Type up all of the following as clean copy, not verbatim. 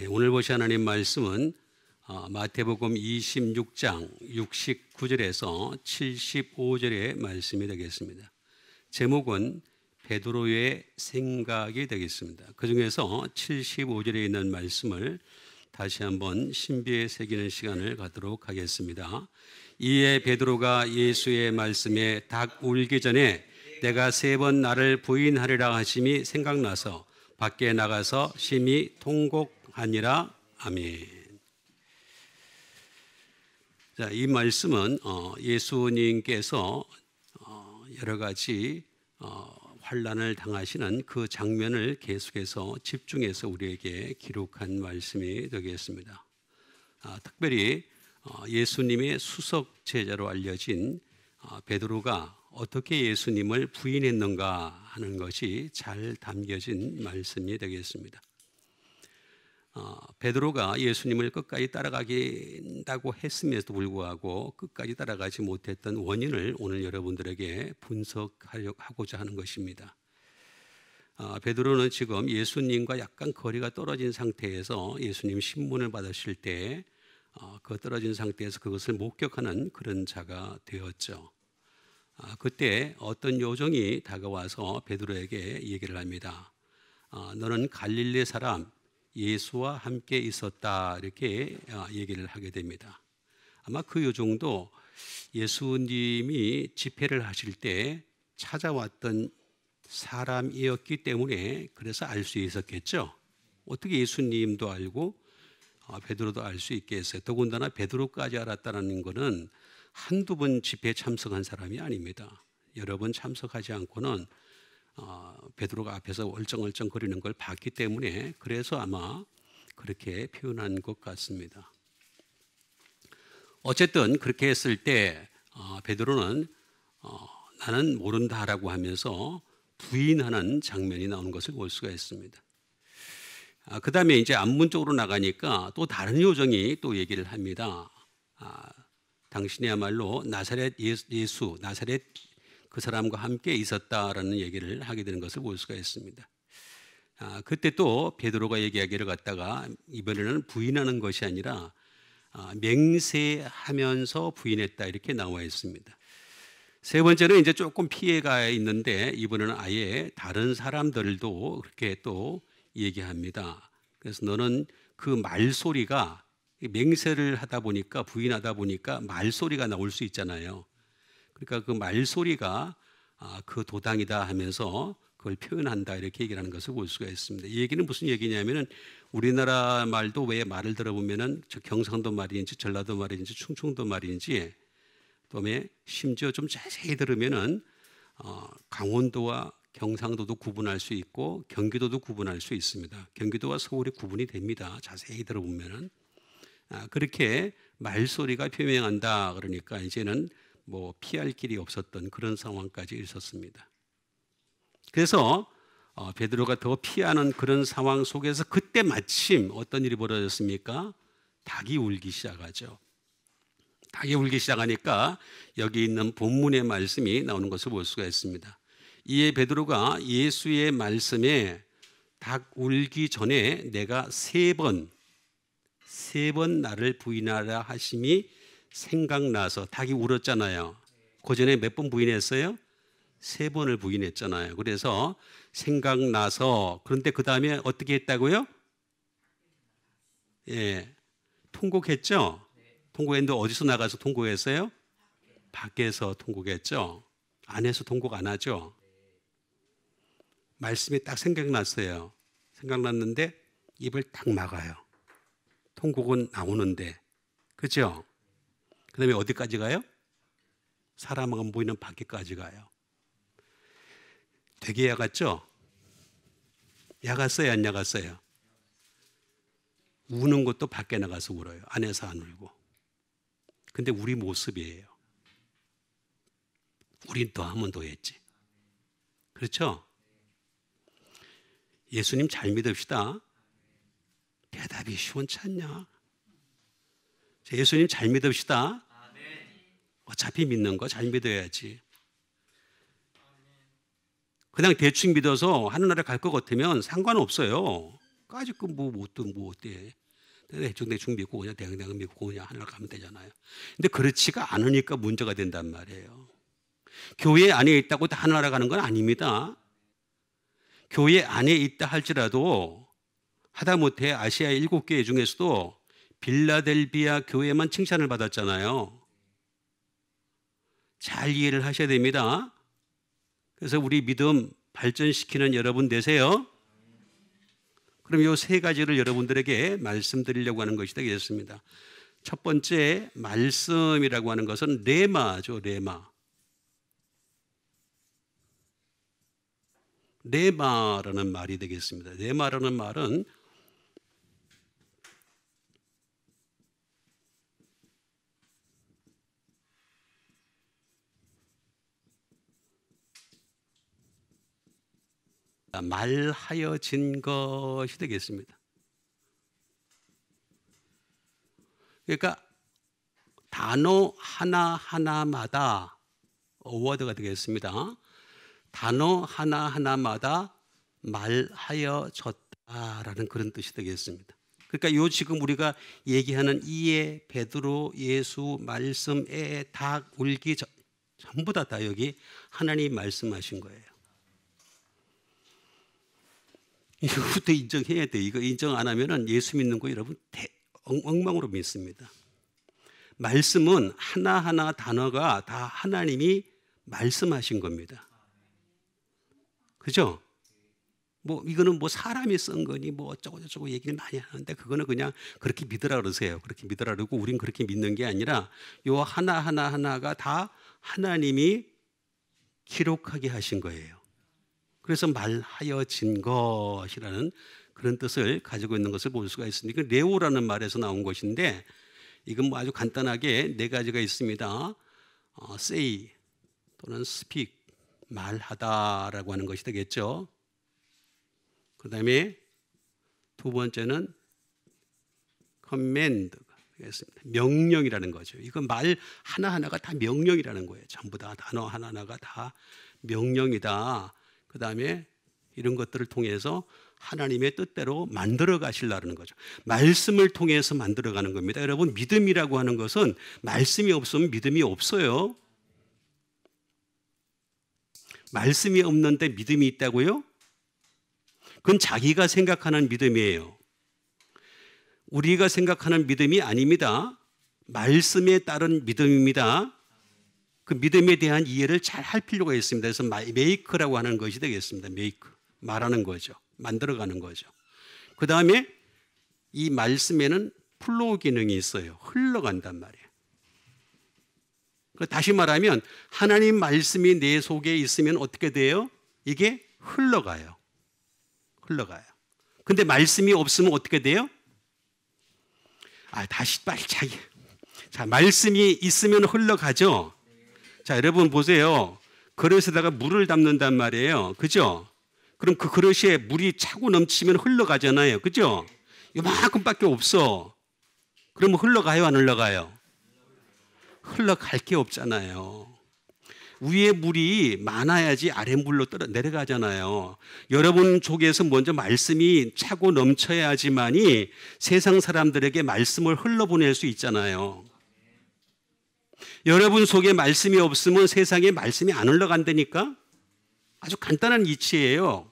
오늘 보실 하나님 말씀은 마태복음 26장 69절에서 75절의 말씀이 되겠습니다. 제목은 베드로의 생각이 되겠습니다. 그 중에서 75절에 있는 말씀을 다시 한번 신비에 새기는 시간을 갖도록 하겠습니다. 이에 베드로가 예수의 말씀에 닭 울기 전에 내가 3번 나를 부인하리라 하심이 생각나서 밖에 나가서 심히 통곡하니라. 아멘. 자, 이 말씀은 예수님께서 여러 가지 환난을 당하시는 그 장면을 계속해서 집중해서 우리에게 기록한 말씀이 되겠습니다. 특별히 예수님의 수석 제자로 알려진 베드로가 어떻게 예수님을 부인했는가 하는 것이 잘 담겨진 말씀이 되겠습니다. 베드로가 예수님을 끝까지 따라가긴다고 했음에도 불구하고 끝까지 따라가지 못했던 원인을 오늘 여러분들에게 분석하고자 하는 것입니다. 베드로는 지금 예수님과 약간 거리가 떨어진 상태에서 예수님 신문을 받으실 때 그 떨어진 상태에서 그것을 목격하는 그런 자가 되었죠. 그때 어떤 요정이 다가와서 베드로에게 얘기를 합니다. 너는 갈릴리 사람 예수와 함께 있었다, 이렇게 얘기를 하게 됩니다. 아마 그 요정도 예수님이 집회를 하실 때 찾아왔던 사람이었기 때문에 그래서 알 수 있었겠죠. 어떻게 예수님도 알고 베드로도 알 수 있겠어요. 더군다나 베드로까지 알았다는 것은 한두 번 집회에 참석한 사람이 아닙니다. 여러 번 참석하지 않고는 베드로가 앞에서 얼쩡얼쩡 거리는 걸 봤기 때문에 그래서 아마 그렇게 표현한 것 같습니다. 어쨌든 그렇게 했을 때 베드로는 나는 모른다라고 하면서 부인하는 장면이 나오는 것을 볼 수가 있습니다. 그 다음에 이제 앞문 쪽으로 나가니까 또 다른 요정이 또 얘기를 합니다. 당신이야말로 나사렛 예수, 나사렛 그 사람과 함께 있었다라는 얘기를 하게 되는 것을 볼 수가 있습니다. 그때 또 베드로가 얘기하기를 갖다가 이번에는 부인하는 것이 아니라 맹세하면서 부인했다, 이렇게 나와 있습니다. 세 번째는 이제 조금 피해가 있는데 이번에는 아예 다른 사람들도 그렇게 또 얘기합니다. 그래서 너는 그 말소리가 맹세를 하다 보니까 부인하다 보니까 말소리가 나올 수 있잖아요. 그러니까 그 말소리가 그 도당이다 하면서 그걸 표현한다, 이렇게 얘기를 하는 것을 볼 수가 있습니다. 이 얘기는 무슨 얘기냐면은 우리나라 말도 왜 말을 들어보면은 경상도 말인지 전라도 말인지 충청도 말인지 또는 심지어 좀 자세히 들으면은 강원도와 경상도도 구분할 수 있고 경기도도 구분할 수 있습니다. 경기도와 서울이 구분이 됩니다. 자세히 들어보면은 그렇게 말소리가 표명한다, 그러니까 이제는 뭐 피할 길이 없었던 그런 상황까지 있었습니다. 그래서 베드로가 더 피하는 그런 상황 속에서 그때 마침 어떤 일이 벌어졌습니까? 닭이 울기 시작하죠. 닭이 울기 시작하니까 여기 있는 본문의 말씀이 나오는 것을 볼 수가 있습니다. 이에 베드로가 예수의 말씀에 닭 울기 전에 내가 3번 나를 부인하라 하심이 생각나서, 닭이 울었잖아요. 그 전에 몇 번 부인했어요? 3번을 부인했잖아요. 그래서 생각나서, 그런데 그 다음에 어떻게 했다고요? 통곡했죠? 통곡했는데 어디서 나가서 통곡했어요? 밖에서 통곡했죠? 안에서 통곡 안 하죠? 말씀이 딱 생각났어요. 생각났는데 입을 딱 막아요. 통곡은 나오는데, 그죠? 그 다음에 어디까지 가요? 사람 안 보이는 밖에까지 가요. 되게 야갔죠? 야갔어요, 안 야갔어요? 우는 것도 밖에 나가서 울어요. 안에서 안 울고. 근데 우리 모습이에요. 우린 더 하면 더 했지. 그렇죠? 예수님 잘 믿읍시다. 대답이 시원찮냐? 예수님 잘 믿읍시다. 어차피 믿는 거 잘 믿어야지. 그냥 대충 믿어서 하늘나라 갈 것 같으면 상관없어요. 까짓 뭐 어때? 대충 믿고 그냥 대강 믿고 그냥 하늘 가면 되잖아요. 근데 그렇지가 않으니까 문제가 된단 말이에요. 교회 안에 있다고 다 하늘나라 가는 건 아닙니다. 교회 안에 있다 할지라도 하다못해 아시아 7개 중에서도 빌라델비아 교회만 칭찬을 받았잖아요. 잘 이해를 하셔야 됩니다. 그래서 우리 믿음 발전시키는 여러분 되세요. 그럼 이 세 가지를 여러분들에게 말씀드리려고 하는 것이 되겠습니다. 첫 번째 말씀이라고 하는 것은 레마죠. 레마라는 말이 되겠습니다. 레마라는 말은 말하여진 것이 되겠습니다. 그러니까 단어 하나하나마다 어워드가 되겠습니다. 단어 하나하나마다 말하여졌다라는 그런 뜻이 되겠습니다. 그러니까 요 지금 우리가 얘기하는 이에, 베드로, 예수, 말씀, 애, 닭, 울기 전부 다 여기 하나님 말씀하신 거예요. 이거부터 인정해야 돼. 이거 인정 안 하면은 예수 믿는 거 여러분 엉망으로 믿습니다. 말씀은 하나하나 단어가 다 하나님이 말씀하신 겁니다. 그죠? 이거는 사람이 쓴 거니 어쩌고 얘기를 많이 하는데 그거는 그냥 그렇게 믿으라 그러세요. 그렇게 믿으라 그러고 우린 그렇게 믿는 게 아니라 요 하나하나가 다 하나님이 기록하게 하신 거예요. 그래서 말하여진 것이라는 그런 뜻을 가지고 있는 것을 볼 수가 있습니다. 레오라는 말에서 나온 것인데 이건 아주 간단하게 네 가지가 있습니다. say 또는 speak, 말하다라고 하는 것이 되겠죠. 그 다음에 두 번째는 command, 명령이라는 거죠. 이건 말 하나하나가 다 명령이라는 거예요. 전부 다 단어 하나하나가 다 명령이다. 그 다음에 이런 것들을 통해서 하나님의 뜻대로 만들어 가시려는 거죠. 말씀을 통해서 만들어 가는 겁니다. 여러분, 믿음이라고 하는 것은 말씀이 없으면 믿음이 없어요. 말씀이 없는데 믿음이 있다고요? 그건 자기가 생각하는 믿음이에요. 우리가 생각하는 믿음이 아닙니다. 말씀에 따른 믿음입니다. 그 믿음에 대한 이해를 잘 할 필요가 있습니다. 그래서 메이크라고 하는 것이 되겠습니다. 메이크, 말하는 거죠. 만들어가는 거죠. 그 다음에 이 말씀에는 플로우 기능이 있어요. 흘러간단 말이에요. 다시 말하면 하나님 말씀이 내 속에 있으면 어떻게 돼요? 이게 흘러가요. 근데 말씀이 없으면 어떻게 돼요? 다시 빨리 자, 말씀이 있으면 흘러가죠. 자, 여러분 보세요. 그릇에다가 물을 담는단 말이에요. 그죠? 그럼 그 그릇에 물이 차고 넘치면 흘러가잖아요. 그죠? 요만큼밖에 없어. 그러면 흘러가요, 안 흘러가요? 흘러갈 게 없잖아요. 위에 물이 많아야지 아래 물로 내려가잖아요. 여러분 속에서 먼저 말씀이 차고 넘쳐야지만이 세상 사람들에게 말씀을 흘러보낼 수 있잖아요. 여러분 속에 말씀이 없으면 세상에 말씀이 안 흘러간다니까? 아주 간단한 이치예요.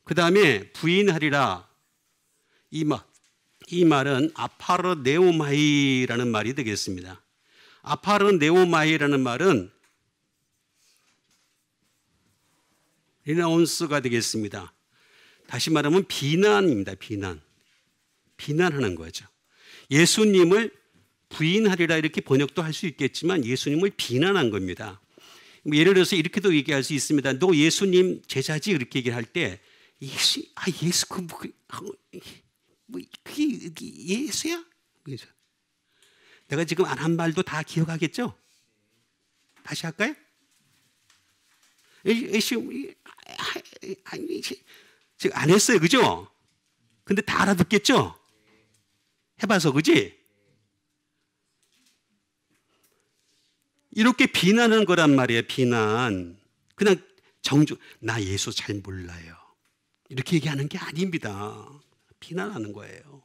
그 다음에 부인하리라. 이 말은 아파르네오마이라는 말이 되겠습니다. 아파르네오마이라는 말은 리나운스가 되겠습니다. 다시 말하면 비난입니다. 비난하는 거죠. 예수님을 부인하리라 이렇게 번역도 할 수 있겠지만 예수님을 비난한 겁니다. 예를 들어서 이렇게도 얘기할 수 있습니다. 너 예수님 제자지? 이렇게 얘기할 때 예수 그게 예수야? 내가 지금 안 한 말도 다 기억하겠죠? 다시 할까요? 지금 안 했어요. 그죠? 근데 다 알아듣겠죠? 해봐서, 그지? 이렇게 비난하는 거란 말이에요. 비난. 그냥 나 예수 잘 몰라요. 이렇게 얘기하는 게 아닙니다. 비난하는 거예요.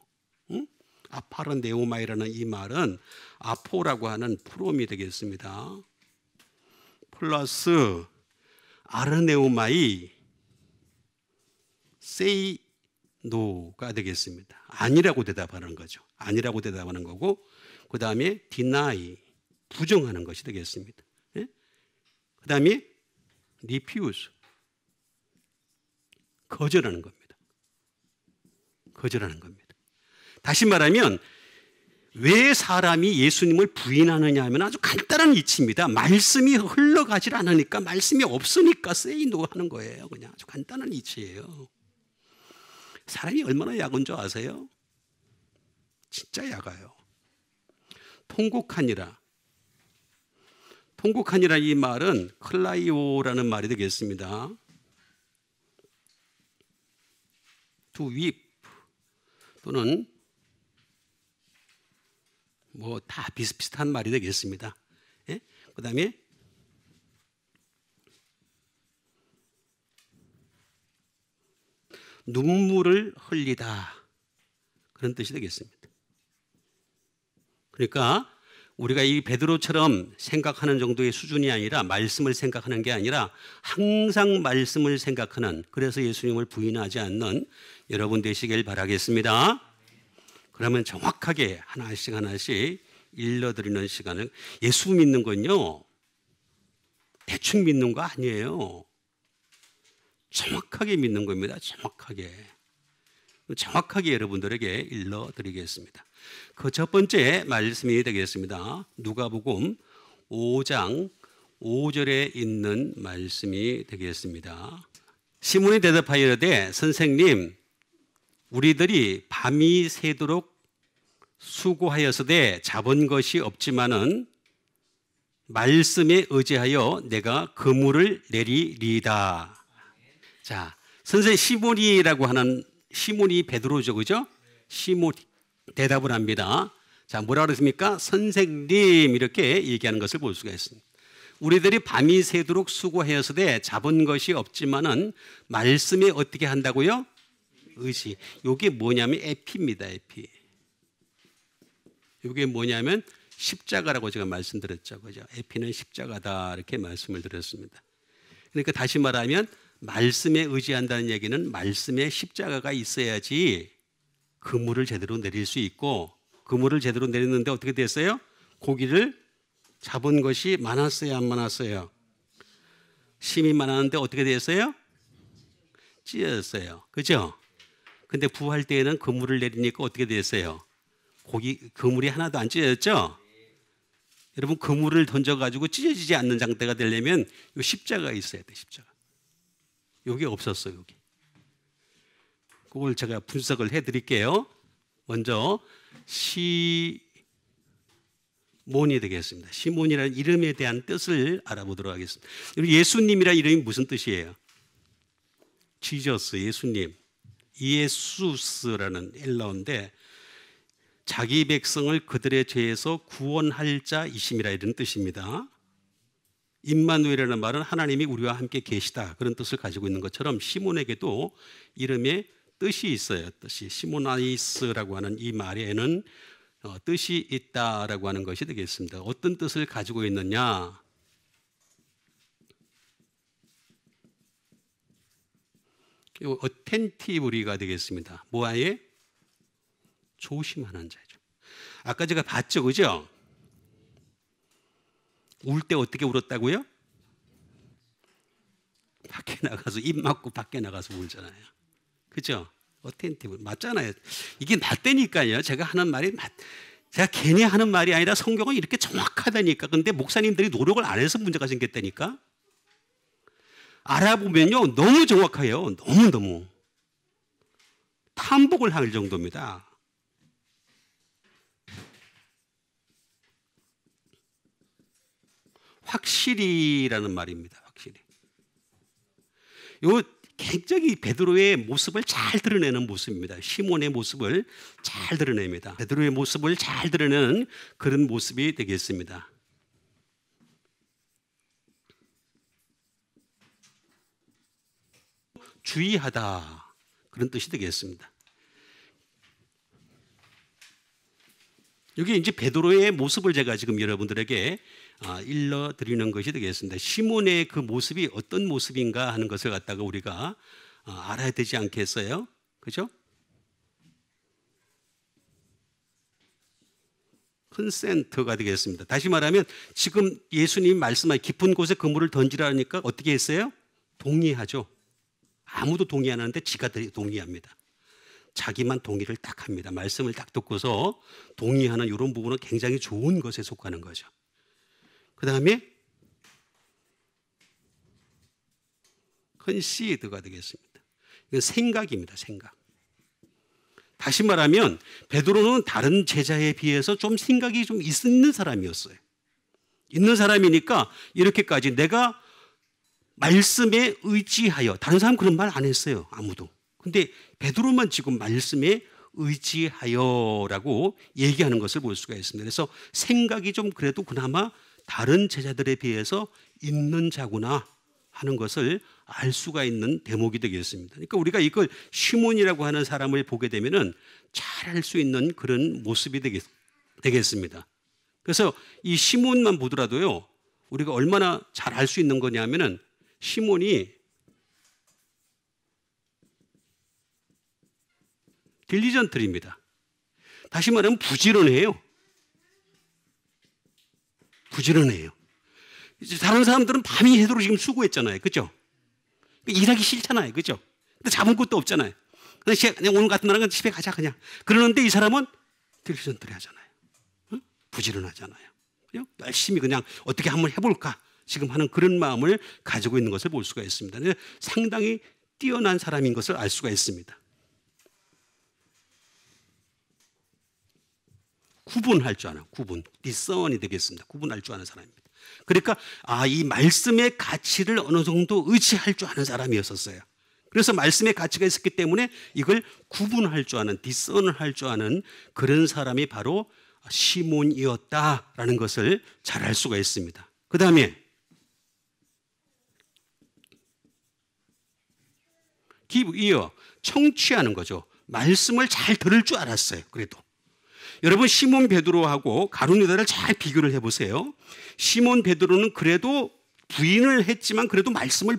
응? 아파르네우마이라는 이 말은 아포라고 하는 프롬이 되겠습니다. 플러스 아르네우마이 세이 노가 되겠습니다. 아니라고 대답하는 거죠. 아니라고 대답하는 거고, 그 다음에 deny 부정하는 것이 되겠습니다. 예? 그 다음에 refuse 거절하는 겁니다. 거절하는 겁니다. 다시 말하면 왜 사람이 예수님을 부인하느냐 하면 아주 간단한 이치입니다. 말씀이 흘러가질 않으니까, 말씀이 없으니까 say no 하는 거예요. 그냥 아주 간단한 이치예요. 사람이 얼마나 약한 줄 아세요? 진짜 약아요. 통곡하니라. 통곡하니라 이 말은 클라이오라는 말이 되겠습니다. to weep 또는 뭐 다 비슷비슷한 말이 되겠습니다. 예? 그 다음에 눈물을 흘리다 그런 뜻이 되겠습니다. 그러니까 우리가 이 베드로처럼 생각하는 정도의 수준이 아니라, 말씀을 생각하는 게 아니라 항상 말씀을 생각하는, 그래서 예수님을 부인하지 않는 여러분 되시길 바라겠습니다. 그러면 정확하게 하나씩 하나씩 일러드리는 시간을, 예수 믿는 건요 대충 믿는 거 아니에요. 정확하게 믿는 겁니다. 정확하게 여러분들에게 일러드리겠습니다. 그 첫 번째 말씀이 되겠습니다. 누가복음 5장 5절에 있는 말씀이 되겠습니다. 시몬이 대답하여 이르되 선생님, 우리들이 밤이 새도록 수고하여서되 잡은 것이 없지만은 말씀에 의지하여 내가 그물을 내리리이다. 자, 선생 시몬이라고 하는, 시몬이 베드로죠, 그죠? 시몬이 대답을 합니다. 자, 뭐라 그랬습니까? 선생님, 이렇게 얘기하는 것을 볼 수가 있습니다. 우리들이 밤이 새도록 수고하여서되 잡은 것이 없지만은 말씀에 어떻게 한다고요? 의지. 이게 뭐냐면 에피입니다. 에피. 이게 뭐냐면 십자가라고 제가 말씀드렸죠, 그죠? 에피는 십자가다, 이렇게 말씀을 드렸습니다. 그러니까 다시 말하면 말씀에 의지한다는 얘기는 말씀에 십자가가 있어야지 그물을 제대로 내릴 수 있고, 그물을 제대로 내렸는데 어떻게 됐어요? 고기를 잡은 것이 많았어요, 안 많았어요? 심이 많았는데 어떻게 됐어요? 찢어졌어요, 그죠? 근데 부활 때에는 그물을 내리니까 어떻게 됐어요? 그물이 하나도 안 찢어졌죠? 여러분, 그물을 던져가지고 찢어지지 않는 상태가 되려면 이 십자가가 있어야 돼, 십자가. 여기 없었어요, 여기. 그걸 제가 분석을 해드릴게요. 먼저 시몬이 되겠습니다. 시몬이라는 이름에 대한 뜻을 알아보도록 하겠습니다. 예수님이라는 이름이 무슨 뜻이에요? 지저스, 예수님. 이에수스라는 헬라어인데 자기 백성을 그들의 죄에서 구원할 자이심이라 이런 뜻입니다. 임마누엘이라는 말은 하나님이 우리와 함께 계시다, 그런 뜻을 가지고 있는 것처럼 시몬에게도 이름에 뜻이 있어요. 뜻이. 시모나이스라고 하는 이 말에는 뜻이 있다라고 하는 것이 되겠습니다. 어떤 뜻을 가지고 있느냐? 어텐티브리가 되겠습니다. 뭐에? 조심하는 자죠. 아까 제가 봤죠, 그죠? 울 때 어떻게 울었다고요? 밖에 나가서, 입 막고 밖에 나가서 울잖아요. 그죠? 어텐티브 맞잖아요. 이게 맞다니까요. 제가 하는 말이 제가 괜히 하는 말이 아니라 성경은 이렇게 정확하다니까. 근데 목사님들이 노력을 안 해서 문제가 생겼다니까. 알아보면요 너무 정확해요. 너무 탐복을 할 정도입니다. 확실히라는 말입니다. 확실히. 요 굉장히 베드로의 모습을 잘 드러내는 모습입니다. 시몬의 모습을 잘 드러냅니다. 베드로의 모습을 잘 드러내는 그런 모습이 되겠습니다. 주의하다. 그런 뜻이 되겠습니다. 여기 이제 베드로의 모습을 제가 지금 여러분들에게 일러드리는 것이 되겠습니다. 시몬의 그 모습이 어떤 모습인가 하는 것을 갖다가 우리가 알아야 되지 않겠어요? 그죠? 컨센트가 되겠습니다. 다시 말하면 지금 예수님 말씀하신 깊은 곳에 그물을 던지라니까 어떻게 했어요? 동의하죠. 아무도 동의 안 하는데 지가 동의합니다. 자기만 동의를 딱 합니다. 말씀을 딱 듣고서 동의하는 이런 부분은 굉장히 좋은 것에 속하는 거죠. 그 다음에 컨시드가 되겠습니다. 이건 생각입니다. 생각. 다시 말하면 베드로는 다른 제자에 비해서 좀 생각이 좀 있는 사람이었어요. 있는 사람이니까 이렇게까지 내가 말씀에 의지하여, 다른 사람 그런 말 안 했어요. 아무도. 근데 베드로만 지금 말씀에 의지하여라고 얘기하는 것을 볼 수가 있습니다. 그래서 생각이 좀 그래도 그나마 다른 제자들에 비해서 있는 자구나 하는 것을 알 수가 있는 대목이 되겠습니다. 그러니까 우리가 이걸 시몬이라고 하는 사람을 보게 되면은 잘 알 수 있는 그런 모습이 되겠습니다. 그래서 이 시몬만 보더라도요, 우리가 얼마나 잘 알 수 있는 거냐면은 시몬이 딜리전트입니다. 다시 말하면 부지런해요. 부지런해요. 다른 사람들은 밤이 새도록 지금 수고했잖아요. 그죠? 일하기 싫잖아요. 그죠? 근데 잡은 것도 없잖아요. 그냥 오늘 같은 날은 집에 가자 그냥. 그러는데 이 사람은 딜리전트리 하잖아요. 응? 부지런하잖아요. 그죠? 열심히 그냥 어떻게 한번 해볼까 지금 하는 그런 마음을 가지고 있는 것을 볼 수가 있습니다. 상당히 뛰어난 사람인 것을 알 수가 있습니다. 구분할 줄 아는, 디서니 되겠습니다. 구분할 줄 아는 사람입니다. 그러니까 이 말씀의 가치를 어느 정도 의지할 줄 아는 사람이었었어요. 그래서 말씀의 가치가 있었기 때문에 이걸 구분할 줄 아는, 디서니할 줄 아는 그런 사람이 바로 시몬이었다라는 것을 잘 알 수가 있습니다. 그 다음에 give ear, 청취하는 거죠. 말씀을 잘 들을 줄 알았어요. 그래도 여러분 시몬 베드로하고 가룟 유다를 잘 비교를 해보세요. 시몬 베드로는 그래도 부인을 했지만 그래도 말씀을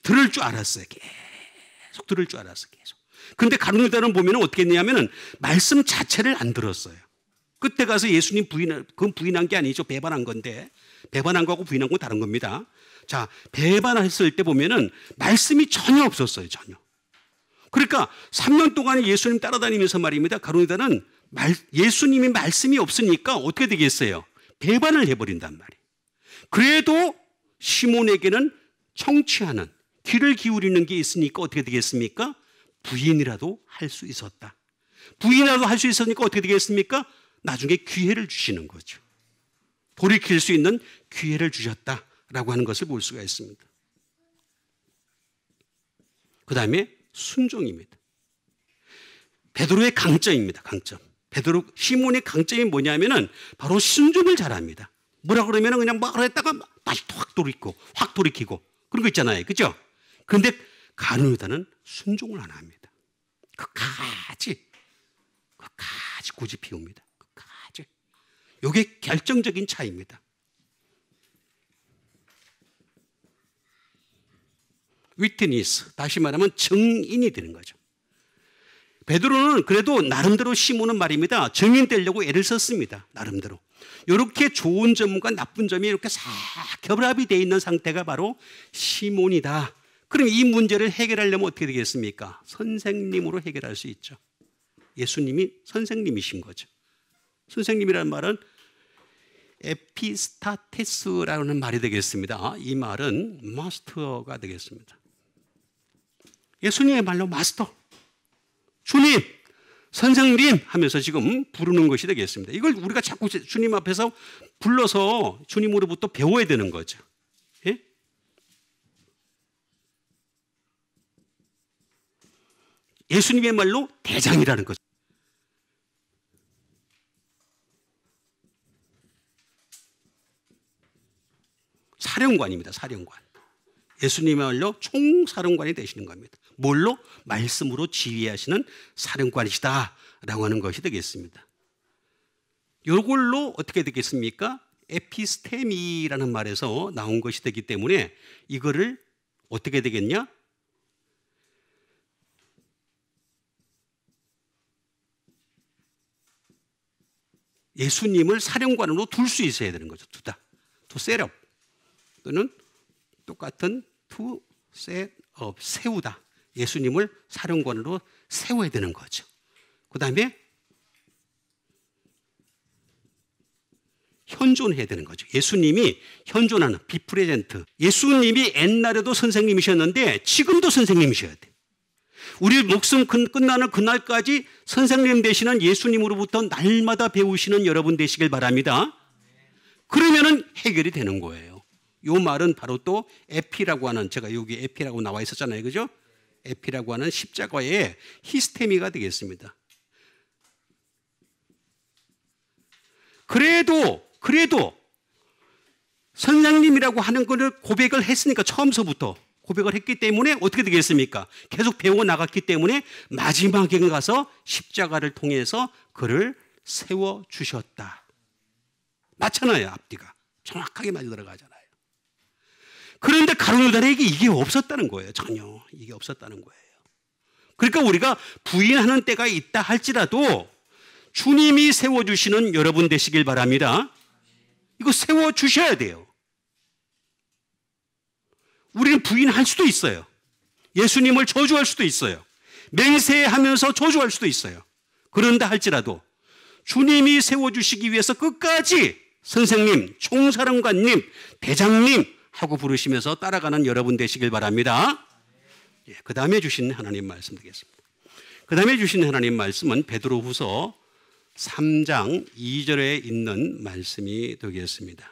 들을 줄 알았어요. 계속 들을 줄 알았어요. 계속. 그런데 가룟 유다는 보면 어떻게 했냐면은 말씀 자체를 안 들었어요. 그때 가서 예수님 그건 부인한 게 아니죠. 배반한 건데, 배반한 거하고 부인한 건 다른 겁니다. 자, 배반했을 때 보면은 말씀이 전혀 없었어요. 전혀. 그러니까 3년 동안 예수님 따라다니면서 말입니다. 가룟 유다는 예수님이 말씀이 없으니까 어떻게 되겠어요? 배반을 해버린단 말이에요. 그래도 시몬에게는 청취하는, 귀를 기울이는 게 있으니까 어떻게 되겠습니까? 부인이라도 할 수 있었다. 부인이라도 할 수 있으니까 어떻게 되겠습니까? 나중에 기회를 주시는 거죠. 돌이킬 수 있는 기회를 주셨다라고 하는 것을 볼 수가 있습니다. 그 다음에 순종입니다. 베드로의 강점입니다. 강점. 시몬의 강점이 뭐냐면은 바로 순종을 잘합니다. 뭐라 그러면은 그냥 막 했다가 다시 확 돌이키고 그런 거 있잖아요. 그죠? 그런데 가룟 유다는 순종을 안 합니다. 끝까지 고집 피웁니다. 끝까지. 이게 결정적인 차이입니다. 위트니스, 다시 말하면 증인이 되는 거죠. 베드로는 그래도 나름대로 시몬은 말입니다. 증인 되려고 애를 썼습니다. 나름대로. 이렇게 좋은 점과 나쁜 점이 이렇게 싹 결합이 되어 있는 상태가 바로 시몬이다. 그럼 이 문제를 해결하려면 어떻게 되겠습니까? 선생님으로 해결할 수 있죠. 예수님이 선생님이신 거죠. 선생님이라는 말은 에피스타테스라는 말이 되겠습니다. 이 말은 마스터가 되겠습니다. 예수님의 말로 마스터. 주님, 선생님 하면서 지금 부르는 것이 되겠습니다. 이걸 우리가 자꾸 주님 앞에서 불러서 주님으로부터 배워야 되는 거죠. 예? 예수님의 말로 대장이라는 거죠. 사령관입니다. 사령관. 예수님의 말로 총사령관이 되시는 겁니다. 뭘로? 말씀으로 지휘하시는 사령관이시다라고 하는 것이 되겠습니다. 이걸로 어떻게 되겠습니까? 에피스테미라는 말에서 나온 것이 되기 때문에 이거를 어떻게 되겠냐? 예수님을 사령관으로 둘 수 있어야 되는 거죠. 두다. to set up 또는 똑같은 to set up, 세우다. 예수님을 사령관으로 세워야 되는 거죠. 그 다음에 현존해야 되는 거죠. 예수님이 현존하는 비프레젠트. 예수님이 옛날에도 선생님이셨는데 지금도 선생님이셔야 돼요. 우리 목숨 끝나는 그날까지 선생님 되시는 예수님으로부터 날마다 배우시는 여러분 되시길 바랍니다. 그러면은 해결이 되는 거예요. 이 말은 바로 또 에피라고 하는, 제가 여기 에피라고 나와 있었잖아요. 그죠? 에피라고 하는 십자가의 히스테미가 되겠습니다. 그래도 선생님이라고 하는 것을 고백을 했으니까, 처음서부터 고백을 했기 때문에 어떻게 되겠습니까? 계속 배워 나갔기 때문에 마지막에 가서 십자가를 통해서 그를 세워주셨다. 맞잖아요. 앞뒤가 정확하게 맞아 들어가잖아요. 그런데 가룟 유다에게 이게 없었다는 거예요. 전혀 이게 없었다는 거예요. 그러니까 우리가 부인하는 때가 있다 할지라도 주님이 세워주시는 여러분 되시길 바랍니다. 이거 세워주셔야 돼요. 우리는 부인할 수도 있어요. 예수님을 저주할 수도 있어요. 맹세하면서 저주할 수도 있어요. 그런다 할지라도 주님이 세워주시기 위해서 끝까지 선생님, 총사령관님, 대장님 하고 부르시면서 따라가는 여러분 되시길 바랍니다. 그 다음에 주신 하나님 말씀 되겠습니다. 그 다음에 주신 하나님 말씀은 베드로후서 3장 2절에 있는 말씀이 되겠습니다.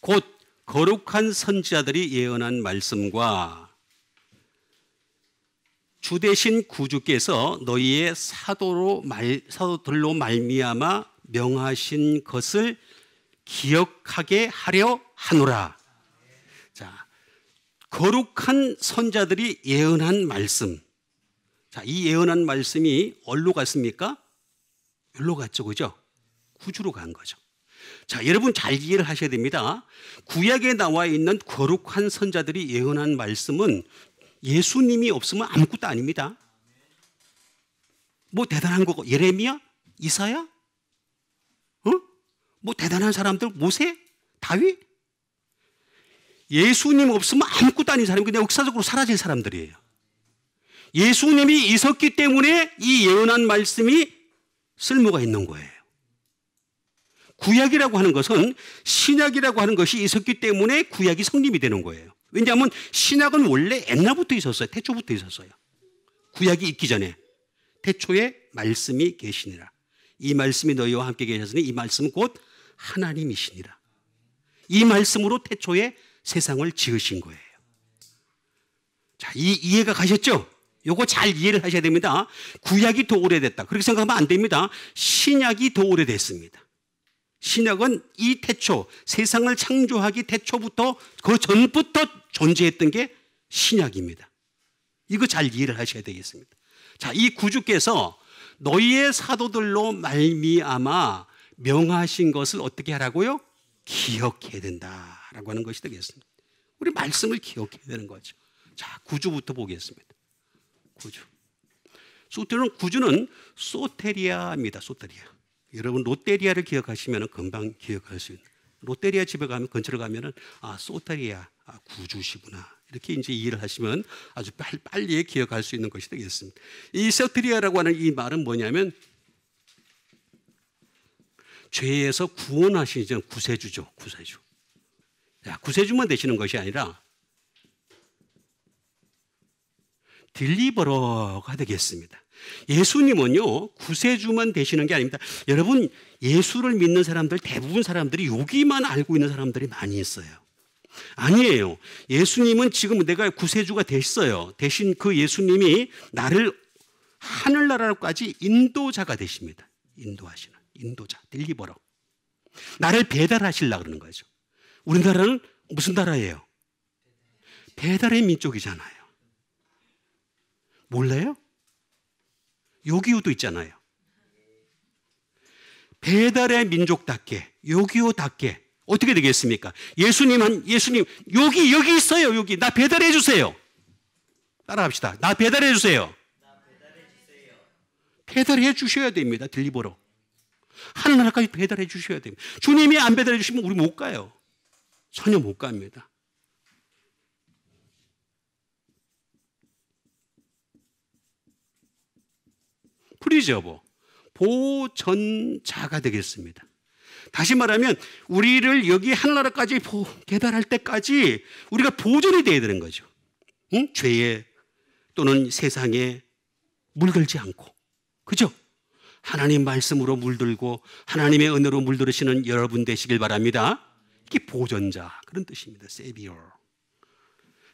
곧 거룩한 선지자들이 예언한 말씀과 주 되신 구주께서 너희의 사도들로 말미암아 명하신 것을 기억하게 하려 하노라. 자, 거룩한 선자들이 예언한 말씀. 자, 이 예언한 말씀이 어디로 갔습니까? 여기로 갔죠, 그죠? 구주로 간 거죠. 자, 여러분 잘 이해를 하셔야 됩니다. 구약에 나와 있는 거룩한 선자들이 예언한 말씀은 예수님이 없으면 아무것도 아닙니다. 뭐 대단한 거고, 예레미야? 이사야? 뭐 대단한 사람들, 모세? 다윗? 예수님 없으면 아무것도 아닌 사람이 그냥 역사적으로 사라질 사람들이에요. 예수님이 있었기 때문에 이 예언한 말씀이 쓸모가 있는 거예요. 구약이라고 하는 것은 신약이라고 하는 것이 있었기 때문에 구약이 성립이 되는 거예요. 왜냐하면 신약은 원래 옛날부터 있었어요. 태초부터 있었어요. 구약이 있기 전에 태초에 말씀이 계시니라. 이 말씀이 너희와 함께 계셨으니 이 말씀은 곧 하나님이시니라. 이 말씀으로 태초에 세상을 지으신 거예요. 자, 이해가 가셨죠? 요거 잘 이해를 하셔야 됩니다. 구약이 더 오래됐다. 그렇게 생각하면 안 됩니다. 신약이 더 오래됐습니다. 신약은 이 태초, 세상을 창조하기 태초부터, 그 전부터 존재했던 게 신약입니다. 이거 잘 이해를 하셔야 되겠습니다. 자, 이 구주께서 너희의 사도들로 말미암아 명하신 것을 어떻게 하라고요? 기억해야 된다라고 하는 것이 되겠습니다. 우리 말씀을 기억해야 되는 거죠. 자, 구주부터 보겠습니다. 구주는 소테리아입니다. 소테리아. 여러분 롯데리아를 기억하시면 금방 기억할 수 있는, 롯데리아 집에 가면, 근처로 가면은 소테리아, 구주시구나, 이렇게 이제 이해를 하시면 아주 빨리 기억할 수 있는 것이 되겠습니다. 이 소테리아라고 하는 이 말은 뭐냐면 죄에서 구원하시는 구세주죠. 구세주. 자, 구세주만 되시는 것이 아니라 딜리버러가 되겠습니다. 예수님은요, 구세주만 되시는 게 아닙니다. 여러분, 예수를 믿는 사람들, 대부분 사람들이 여기만 알고 있는 사람들이 많이 있어요. 아니에요. 예수님은 지금 내가 구세주가 됐어요. 대신 그 예수님이 나를 하늘나라로까지 인도자가 되십니다. 인도하시는 인도자, 딜리버러. 나를 배달하시려고 그러는 거죠. 우리나라는 무슨 나라예요? 배달의 민족이잖아요. 몰라요? 요기요도 있잖아요. 배달의 민족답게, 요기요답게 어떻게 되겠습니까? 예수님 여기 있어요. 여기 나 배달해 주세요. 따라합시다. 나 배달해 주세요. 배달해 주셔야 됩니다. 딜리버로. 하늘나라까지 배달해 주셔야 됩니다. 주님이 안 배달해 주시면 우리 못 가요. 전혀 못 갑니다. 프리저버, 보전자가 되겠습니다. 다시 말하면 우리를 여기 하늘나라까지 배달할 때까지 우리가 보존이 되어야 되는 거죠. 응? 죄에 또는 세상에 물들지 않고. 그죠? 하나님 말씀으로 물들고 하나님의 은혜로 물들으시는 여러분 되시길 바랍니다. 이게 보전자 그런 뜻입니다. 세비어.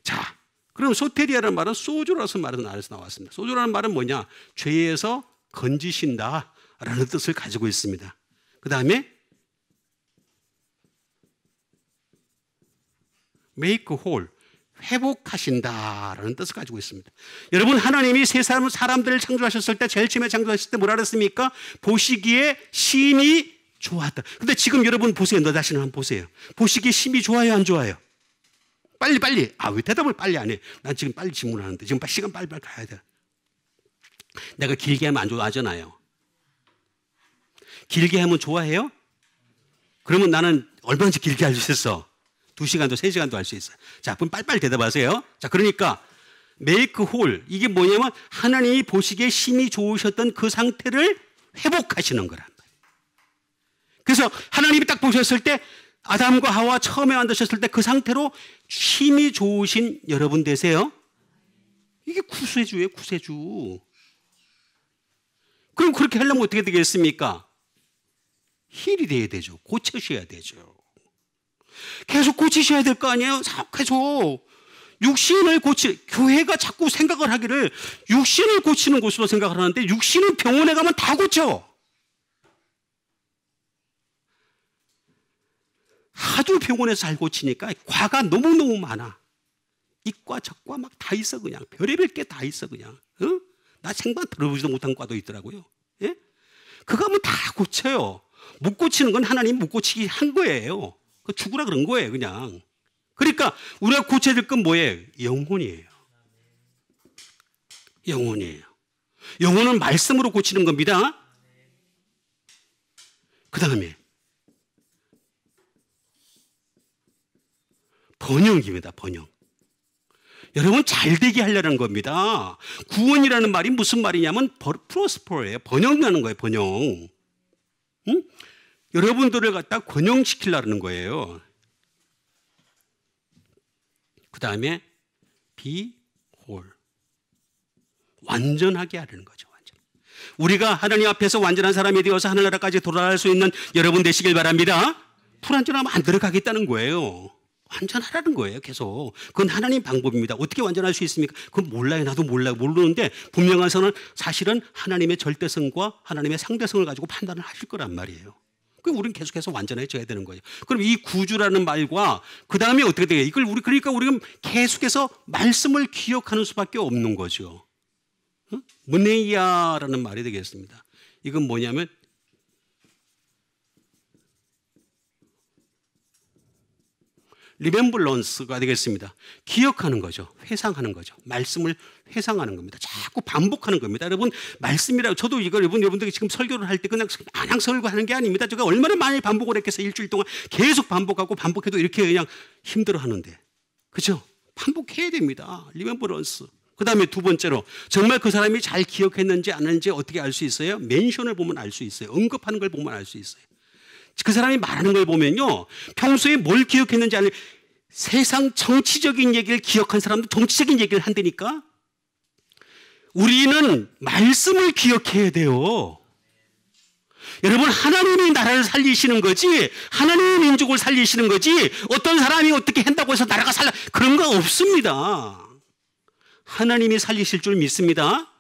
자, 그럼 소테리아라는 말은 소조라서 말은 안에서 나왔습니다. 소조라는 말은 뭐냐? 죄에서 건지신다라는 뜻을 가지고 있습니다. 그 다음에 make whole, 회복하신다라는 뜻을 가지고 있습니다. 여러분, 하나님이 세상 사람들을 창조하셨을 때, 제일 처음에 창조하셨을 때 뭐라 그랬습니까? 보시기에 심히 좋았다. 근데 지금 여러분 보세요. 너 자신을 한번 보세요. 보시기에 심히 좋아요, 안 좋아요? 빨리. 왜 대답을 빨리 안 해? 난 지금 빨리 질문하는데 지금 시간 빨리 가야 돼. 내가 길게 하면 안 좋아하잖아요. 길게 하면 좋아해요? 그러면 나는 얼마든지 길게 할 수 있어. 2시간도 3시간도 할 수 있어요. 자, 그럼 빨리빨리 대답하세요. 자, 그러니까 make whole, 이게 뭐냐면 하나님이 보시기에 심히 좋으셨던 그 상태를 회복하시는 거란 말이에요. 그래서 하나님이 딱 보셨을 때 아담과 하와 처음에 만드셨을 때 그 상태로 심히 좋으신 여러분 되세요. 이게 구세주예요, 구세주. 그럼 그렇게 하려면 어떻게 되겠습니까? 힐이 돼야 되죠. 고쳐셔야 되죠. 계속 고치셔야 될 거 아니에요? 계속. 육신을 교회가 자꾸 생각을 하기를 육신을 고치는 곳으로 생각을 하는데 육신은 병원에 가면 다 고쳐. 하도 병원에서 잘 고치니까 과가 너무너무 많아. 이과 저과 막 다 있어 그냥. 별의별 게 다 있어 그냥. 어? 나 생방 들어보지도 못한 과도 있더라고요. 예? 그거 하면 다 고쳐요. 못 고치는 건 하나님 못 고치게 한 거예요. 그 죽으라 그런 거예요 그냥. 그러니까 우리가 고쳐야 될 건 뭐예요? 영혼이에요. 영혼이에요. 영혼은 말씀으로 고치는 겁니다. 그 다음에 번영입니다. 번영. 여러분 잘되게 하려는 겁니다. 구원이라는 말이 무슨 말이냐면 프로스퍼예요. 번영이라는 거예요. 번영. 응? 여러분들을 갖다 번영시키려는 거예요. 그 다음에 be whole. 완전하게 하려는 거죠. 완전. 우리가 하나님 앞에서 완전한 사람이 되어서 하늘나라까지 돌아갈 수 있는 여러분 되시길 바랍니다. 불완전하면 안 들어가겠다는 거예요. 완전하라는 거예요. 계속. 그건 하나님 방법입니다. 어떻게 완전할 수 있습니까? 그건 몰라요. 나도 몰라요. 모르는데 분명한 선은 사실은 하나님의 절대성과 하나님의 상대성을 가지고 판단을 하실 거란 말이에요. 그럼 우리는 계속해서 완전해져야 되는 거예요. 그럼 이 구주라는 말과 그 다음에 어떻게 돼요? 이걸 그러니까 우리는 계속해서 말씀을 기억하는 수밖에 없는 거죠. 문네이아라는 말이 되겠습니다. 이건 뭐냐면 리멤블런스가 되겠습니다. 기억하는 거죠. 회상하는 거죠. 말씀을 회상하는 겁니다. 자꾸 반복하는 겁니다. 여러분 말씀이라고 저도 이걸 여러분들이 지금 설교를 할 때 그냥 마냥 설교하는 게 아닙니다. 제가 얼마나 많이 반복을 했겠어요. 일주일 동안 계속 반복하고 반복해도 이렇게 그냥 힘들어하는데. 그렇죠? 반복해야 됩니다. 리멤블런스. 그 다음에 두 번째로 정말 그 사람이 잘 기억했는지 안 했는지 어떻게 알 수 있어요? 멘션을 보면 알 수 있어요. 언급하는 걸 보면 알 수 있어요. 그 사람이 말하는 걸 보면요. 평소에 뭘 기억했는지 아니 세상 정치적인 얘기를 기억한 사람도 정치적인 얘기를 한다니까. 우리는 말씀을 기억해야 돼요. 여러분 하나님이 나라를 살리시는 거지 하나님의 민족을 살리시는 거지 어떤 사람이 어떻게 한다고 해서 나라가 그런 거 없습니다. 하나님이 살리실 줄 믿습니다.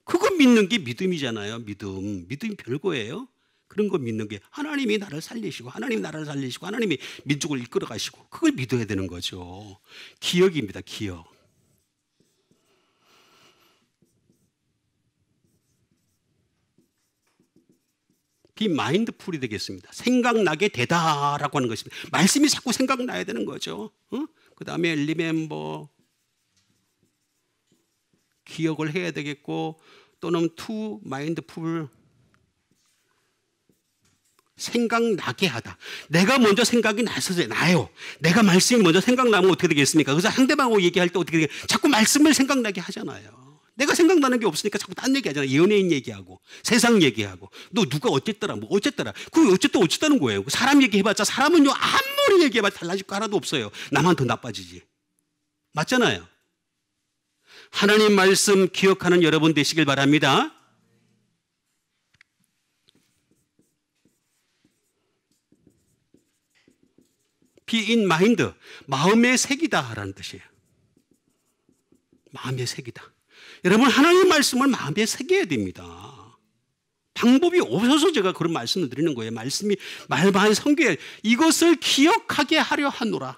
그거 믿는 게 믿음이잖아요. 믿음이 별거예요. 그런 거 믿는 게 하나님이 나를 살리시고 하나님이 나라를 살리시고 하나님이 민족을 이끌어 가시고 그걸 믿어야 되는 거죠. 기억입니다. 기억. be mindful이 되겠습니다. 생각나게 되다라고 하는 것입니다. 말씀이 자꾸 생각나야 되는 거죠. 그 다음에 remember, 기억을 해야 되겠고, 또는 to mindful, 생각나게 하다. 내가 먼저 생각이 나요. 내가 말씀이 먼저 생각나면 어떻게 되겠습니까? 그래서 상대방하고 얘기할 때 어떻게 되겠습니까? 자꾸 말씀을 생각나게 하잖아요. 내가 생각나는 게 없으니까 자꾸 딴 얘기 하잖아요. 연예인 얘기하고 세상 얘기하고 너 누가 어쨌더라 뭐 어쨌더라. 그게 어쨌다는 거예요. 사람 얘기해봤자 사람은요 아무리 얘기해봤자 달라질 거 하나도 없어요. 나만 더 나빠지지. 맞잖아요. 하나님 말씀 기억하는 여러분 되시길 바랍니다. be in mind, 마음의 색이다라는 뜻이에요. 마음의 색이다. 여러분 하나님 말씀을 마음에 새겨야 됩니다. 방법이 없어서 제가 그런 말씀을 드리는 거예요. 말씀이 말만 성경에 이것을 기억하게 하려 하노라.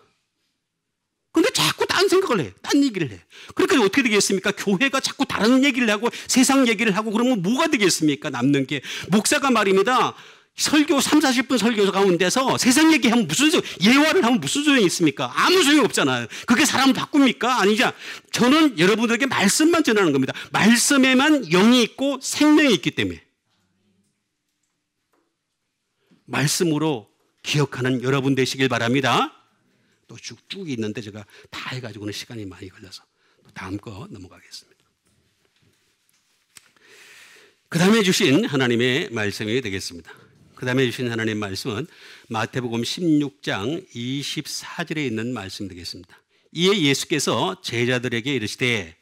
근데 자꾸 딴 생각을 해. 딴 얘기를 해. 그러니까 어떻게 되겠습니까? 교회가 자꾸 다른 얘기를 하고 세상 얘기를 하고 그러면 뭐가 되겠습니까? 남는 게. 목사가 말입니다. 설교 3, 40분 설교 가운데서 세상 얘기하면 무슨 예화를 하면 무슨 소용이 있습니까? 아무 소용이 없잖아요. 그게 사람을 바꿉니까? 아니죠. 저는 여러분들에게 말씀만 전하는 겁니다. 말씀에만 영이 있고 생명이 있기 때문에 말씀으로 기억하는 여러분 되시길 바랍니다. 또 쭉쭉 있는데 제가 다 해가지고는 시간이 많이 걸려서 또 다음 거 넘어가겠습니다. 그 다음에 주신 하나님의 말씀이 되겠습니다. 그 다음에 주신 하나님의 말씀은 마태복음 16장 24절에 있는 말씀 되겠습니다. 이에 예수께서 제자들에게 이르시되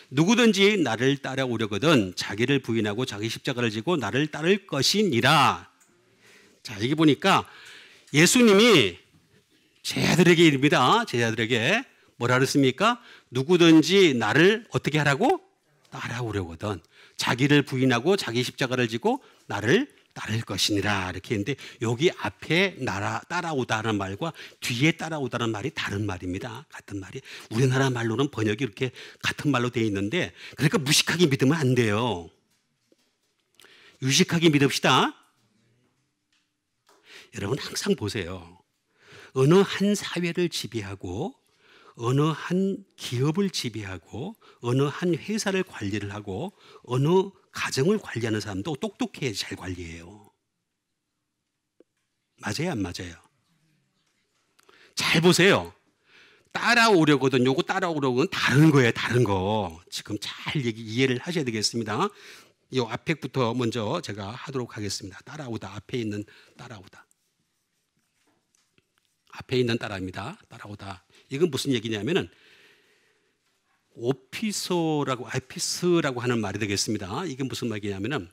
누구든지 나를 따라오려거든 자기를 부인하고 자기 십자가를 지고 나를 따를 것이니라. 자, 여기 보니까 예수님이 제자들에게 이릅니다. 제자들에게 뭐라 그랬습니까? 누구든지 나를 어떻게 하라고? 따라오려거든 자기를 부인하고 자기 십자가를 지고 나를 따를 것이니라 이렇게 했는데 여기 앞에 따라오다는 말과 뒤에 따라오다는 말이 다른 말입니다. 같은 말이 우리나라 말로는 번역이 이렇게 같은 말로 되어 있는데 그러니까 무식하게 믿으면 안 돼요. 유식하게 믿읍시다. 여러분 항상 보세요. 어느 한 사회를 지배하고 어느 한 기업을 지배하고 어느 한 회사를 관리를 하고 어느 가정을 관리하는 사람도 똑똑해야 잘 관리해요. 맞아요, 안 맞아요? 잘 보세요. 따라오려거든 요거 따라오려고는 다른 거예요, 다른 거. 지금 잘 이해를 하셔야 되겠습니다. 이 앞에부터 먼저 제가 하도록 하겠습니다. 따라오다, 앞에 있는 따라오다. 앞에 있는 따라입니다. 따라오다. 이건 무슨 얘기냐면은 오피서라고 하는 말이 되겠습니다. 이게 무슨 말이냐면은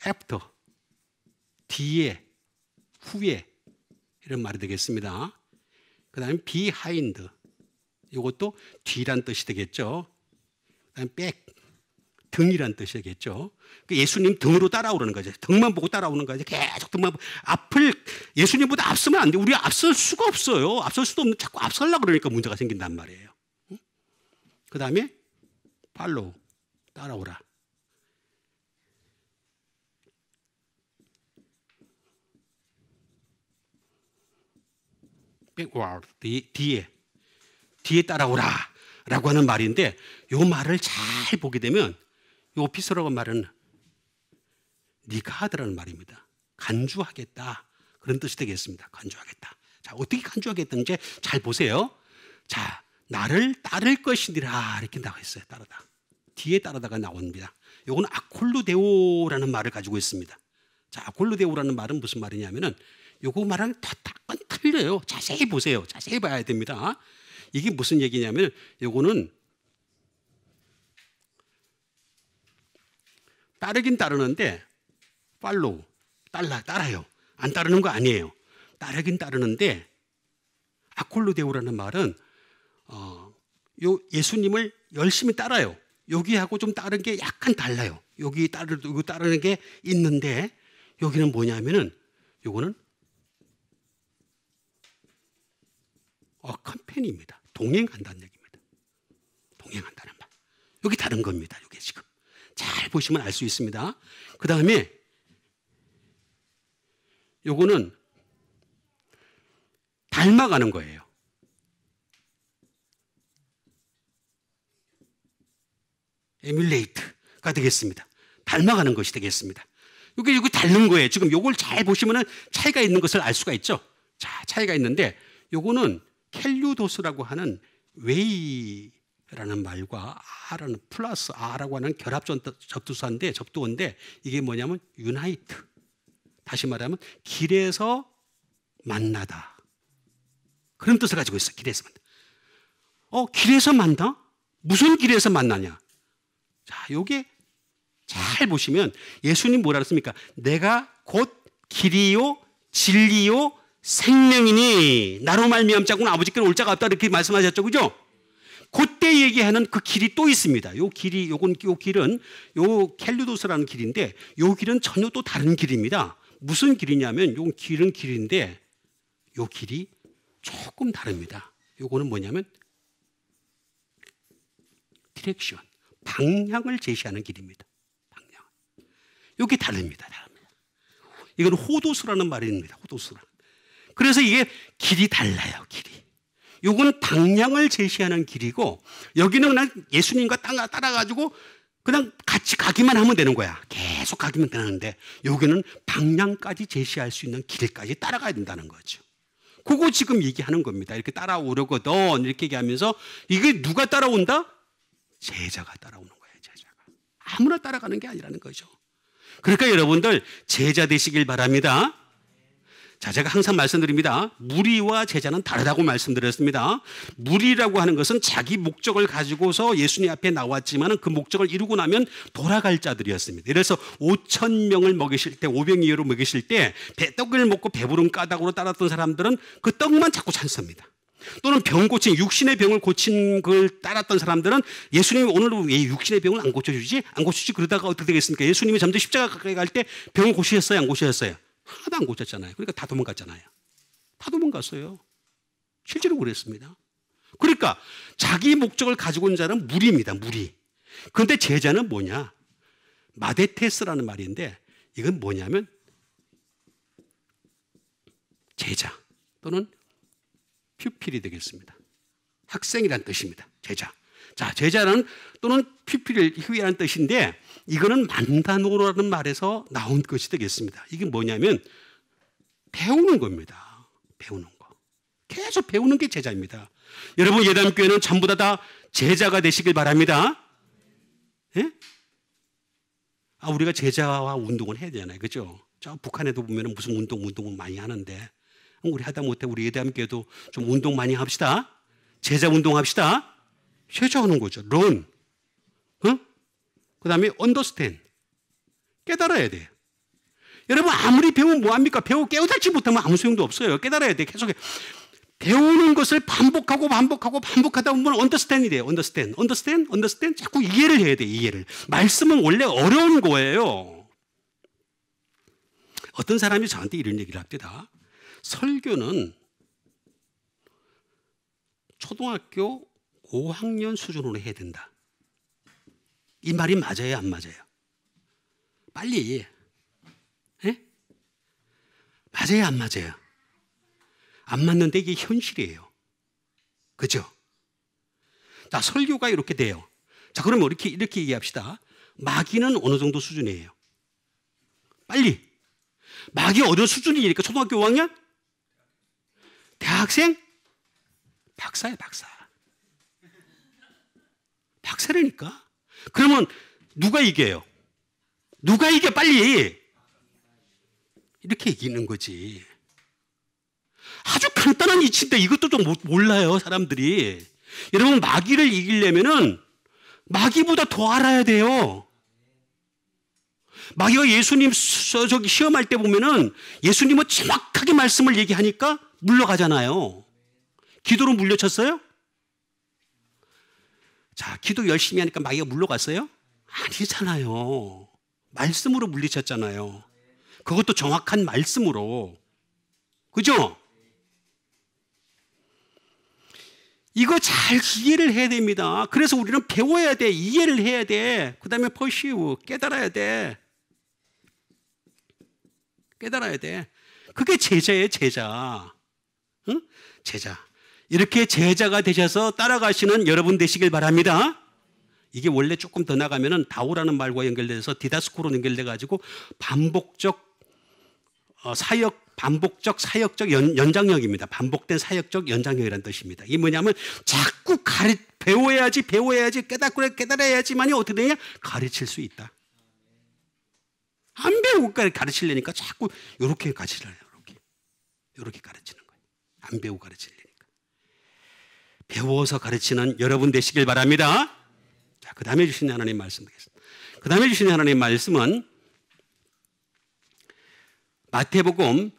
after, 뒤에, 후에 이런 말이 되겠습니다. 그 다음에 behind, 이것도 뒤란 뜻이 되겠죠. 그 다음에 back, 등이란 뜻이 되겠죠. 예수님 등으로 따라오는 거죠. 등만 보고 따라오는 거죠. 계속 등만 보고. 앞을 예수님보다 앞서면 안 돼. 우리가 앞설 수가 없어요. 앞설 수도 없는데 자꾸 앞설려고 그러니까 문제가 생긴단 말이에요. 그 다음에 팔로우, 따라오라. backward, 뒤에 따라오라 라고 하는 말인데 이 말을 잘 보게 되면 이 오피서라고 말은 네가 하더라는 말입니다. 간주하겠다 그런 뜻이 되겠습니다. 간주하겠다. 자, 어떻게 간주하겠다는지 잘 보세요. 자, 나를 따를 것이니라 이렇게 나와 있어요. 따르다. 뒤에 따르다가 나옵니다. 이건 아콜루데오라는 말을 가지고 있습니다. 자, 아콜루데오라는 말은 무슨 말이냐면은 요거 말은 약간 틀려요. 자세히 보세요. 자세히 봐야 됩니다. 이게 무슨 얘기냐면 요거는 따르긴 따르는데 팔로우, 따라요. 안 따르는 거 아니에요. 따르긴 따르는데 아콜루데오라는 말은 요 예수님을 열심히 따라요. 여기하고 좀 다른 게 약간 달라요. 여기 따르는 게 있는데 여기는 뭐냐면은 요거는 컴패니입니다. 동행한다는 얘기입니다. 동행한다는 말. 여기 다른 겁니다. 이게 지금 잘 보시면 알 수 있습니다. 그 다음에 요거는 닮아가는 거예요. 에뮬레이트가 되겠습니다. 닮아가는 것이 되겠습니다. 이게 다른 거예요. 지금 요걸 잘 보시면은 차이가 있는 것을 알 수가 있죠. 자, 차이가 있는데 요거는 켈류도스라고 하는 웨이라는 말과 아라는 플러스 아라고 하는 결합 접두어인데 이게 뭐냐면 유나이트. 다시 말하면 길에서 만나다. 그런 뜻을 가지고 있어요. 길에서 만나. 길에서 만나? 무슨 길에서 만나냐? 자, 요게 잘 보시면 예수님 뭐라 그랬습니까? 내가 곧 길이요 진리요 생명이니 나로 말미암지 않고는 아버지께로 올 자가 없다 이렇게 말씀하셨죠. 그죠? 그때 얘기하는 그 길이 또 있습니다. 요 길은 요 켈류도스라는 길인데 요 길은 전혀 또 다른 길입니다. 무슨 길이냐면 요 길은 길인데 요 길이 조금 다릅니다. 요거는 뭐냐면 디렉션, 방향을 제시하는 길입니다. 방향. 요게 다릅니다. 이건 호도수라는 말입니다. 호도수라. 그래서 이게 길이 달라요. 길이. 요건 방향을 제시하는 길이고 여기는 그냥 예수님과 따라가지고 그냥 같이 가기만 하면 되는 거야. 계속 가기만 되는데 여기는 방향까지 제시할 수 있는 길까지 따라가야 된다는 거죠. 그거 지금 얘기하는 겁니다. 이렇게 따라오려거든 이렇게 얘기하면서 이게 누가 따라온다? 제자가 따라오는 거예요. 제자가. 아무나 따라가는 게 아니라는 거죠. 그러니까 여러분들 제자 되시길 바랍니다. 자, 제가 항상 말씀드립니다. 무리와 제자는 다르다고 말씀드렸습니다. 무리라고 하는 것은 자기 목적을 가지고서 예수님 앞에 나왔지만 그 목적을 이루고 나면 돌아갈 자들이었습니다. 그래서 5,000명을 먹이실 때 500이어로 먹이실 때 떡을 먹고 배부른 까닭으로 따랐던 사람들은 그 떡만 자꾸 찾습니다. 또는 병 고친 육신의 병을 고친 걸 따랐던 사람들은 예수님이 오늘 왜 육신의 병을 안 고쳐주지? 안 고치지? 그러다가 어떻게 되겠습니까? 예수님이 점점 십자가 가까이 갈 때 병을 고치셨어요? 안 고치셨어요? 하나도 안 고쳤잖아요. 그러니까 다 도망갔잖아요. 다 도망갔어요. 실제로 그랬습니다. 그러니까 자기 목적을 가지고 온 자는 무리입니다. 무리. 그런데 제자는 뭐냐? 마데테스라는 말인데 이건 뭐냐면 제자 또는 퓨필이 되겠습니다. 학생이란 뜻입니다. 제자. 자, 제자는 또는 퓨필이라는 뜻인데 이거는 만다노라는 말에서 나온 것이 되겠습니다. 이게 뭐냐면 배우는 겁니다. 배우는 거. 계속 배우는 게 제자입니다. 여러분 예담교회는 전부 다 제자가 되시길 바랍니다. 예? 우리가 제자와 운동을 해야 되잖아요. 그죠? 저 북한에도 보면 무슨 운동을 많이 하는데 우리 하다못해 우리 예담교회도 좀 운동 많이 합시다. 제자 운동합시다. 제자하는 거죠. learn. 그 다음에 understand. 깨달아야 돼. 여러분 아무리 배우면 뭐합니까? 깨우달지 못하면 아무 소용도 없어요. 깨달아야 돼. 계속 배우는 것을 반복하다 보면 understand이 돼요. understand. 자꾸 이해를 해야 돼. 이해를. 말씀은 원래 어려운 거예요. 어떤 사람이 저한테 이런 얘기를 합니다. 설교는 초등학교 5학년 수준으로 해야 된다. 이 말이 맞아요? 안 맞아요? 빨리. 예? 맞아요? 안 맞아요? 안 맞는데 이게 현실이에요. 그죠? 자, 설교가 이렇게 돼요. 자, 그러면 이렇게 얘기합시다. 마귀는 어느 정도 수준이에요? 빨리. 마귀 어느 수준이니까 초등학교 5학년? 대학생? 박사야, 박사. 박사라니까. 그러면 누가 이겨요? 누가 이겨 빨리? 이렇게 이기는 거지. 아주 간단한 이치인데 이것도 좀 몰라요, 사람들이. 여러분 마귀를 이기려면은 마귀보다 더 알아야 돼요. 마귀가 예수님 시험할 때 보면은 예수님은 정확하게 말씀을 얘기하니까 물러가잖아요. 기도로 물려쳤어요? 자, 기도 열심히 하니까 마귀가 물러갔어요? 아니잖아요. 말씀으로 물리쳤잖아요. 그것도 정확한 말씀으로. 그죠? 이거 잘 이해를 해야 됩니다. 그래서 우리는 배워야 돼. 이해를 해야 돼. 그 다음에 퍼시브, 깨달아야 돼. 깨달아야 돼. 그게 제자예요, 제자. 응? 제자. 이렇게 제자가 되셔서 따라가시는 여러분 되시길 바랍니다. 이게 원래 조금 더 나가면은 다오라는 말과 연결돼서 디다스코로 연결돼가지고 반복적 사역적 연장력입니다. 반복된 사역적 연장력이라는 뜻입니다. 이게 뭐냐면 자꾸 배워야지 깨달아야지만이 어떻게 되냐? 가르칠 수 있다. 안 배우고 가르치려니까 자꾸 이렇게 가르치려요. 이렇게 가르치는 거예요. 안 배우고 가르치려니까. 배워서 가르치는 여러분 되시길 바랍니다. 자, 그 다음에 주신 하나님 말씀 되겠습니다. 그 다음에 주신 하나님 말씀은 마태복음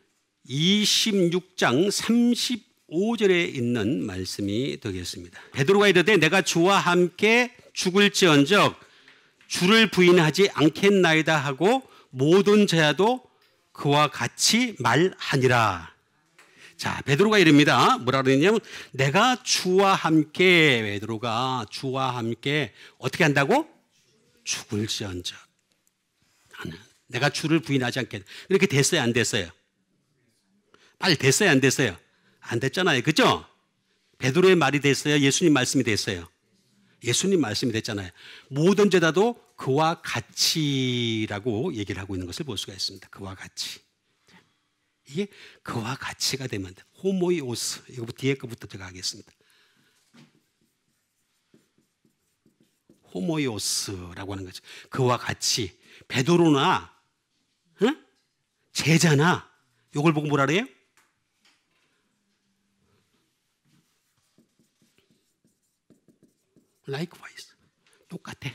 26장 35절에 있는 말씀이 되겠습니다. 베드로가 이르되 내가 주와 함께 죽을지언정 주를 부인하지 않겠나이다 하고 모든 제자도 그와 같이 말하니라. 자, 베드로가 이릅니다. 뭐라 그러냐면 내가 주와 함께, 베드로가 주와 함께 어떻게 한다고? 죽을지언정 나는 내가 주를 부인하지 않겠다. 이렇게 됐어요, 안 됐어요? 빨리 됐어요, 안 됐어요? 안 됐잖아요, 그죠? 베드로의 말이 됐어요, 예수님 말씀이 됐어요? 예수님 말씀이 됐잖아요. 모든 제자도 그와 같이라고 얘기를 하고 있는 것을 볼 수가 있습니다. 그와 같이. 이게 그와 같이가 되면 호모이오스, 이거 뒤에 거부터 제가 하겠습니다. 호모이오스라고 하는 거죠. 그와 같이. 베드로나 제자나 이걸 보고 뭐라 그래요? likewise. 똑같아.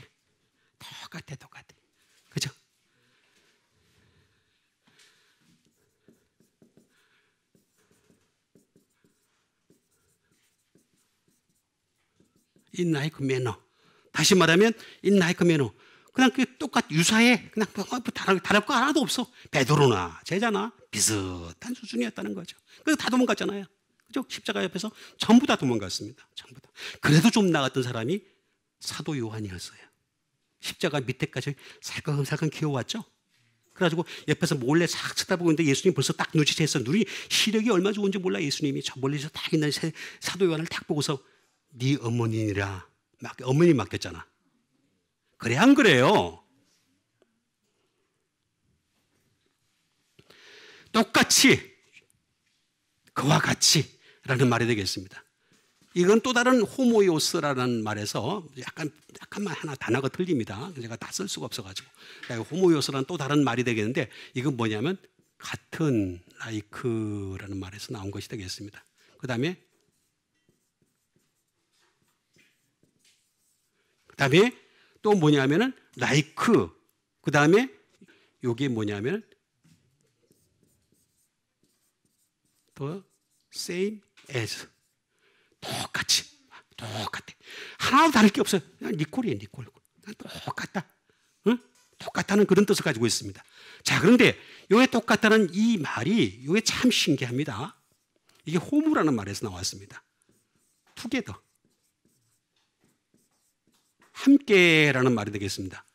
그죠? in like manner. 다시 말하면 in like manner. 그냥 그 유사해. 그냥 다를 거 하나도 없어. 베드로나 제자나 비슷한 수준이었다는 거죠. 그래서 다 도망갔잖아요. 그죠? 십자가 옆에서 전부 다 도망갔습니다. 전부 다. 그래도 좀 나갔던 사람이 사도 요한이었어요. 십자가 밑에까지 살금살금 기어왔죠. 그래가지고 옆에서 몰래 싹 쳐다보고 있는데 예수님 벌써 딱 눈치챘어. 눈이 시력이 얼마나 좋은지 몰라. 예수님이 저 멀리서 딱 있는 사도 요한을 딱 보고서 네 어머니라. 어머니 맡겼잖아. 그래 안 그래요? 똑같이 그와 같이라는 말이 되겠습니다. 이건 또 다른 호모이오스라는 말에서 약간만 하나 단어가 틀립니다. 제가 다 쓸 수가 없어가지고 호모이오스라는 또 다른 말이 되겠는데 이건 뭐냐면 같은 라이크라는 말에서 나온 것이 되겠습니다. 그 다음에 또 뭐냐면은 라이크. 그 다음에 요게 뭐냐면 the same as. 똑같아. 하나도 다를 게 없어요. 그냥 니콜이에요, 니콜. 똑같다. 응? 똑같다는 그런 뜻을 가지고 있습니다. 자, 그런데 요게 똑같다는 이 말이 요게 참 신기합니다. 이게 호무라는 말에서 나왔습니다. together. 함께라는 말이 되겠습니다.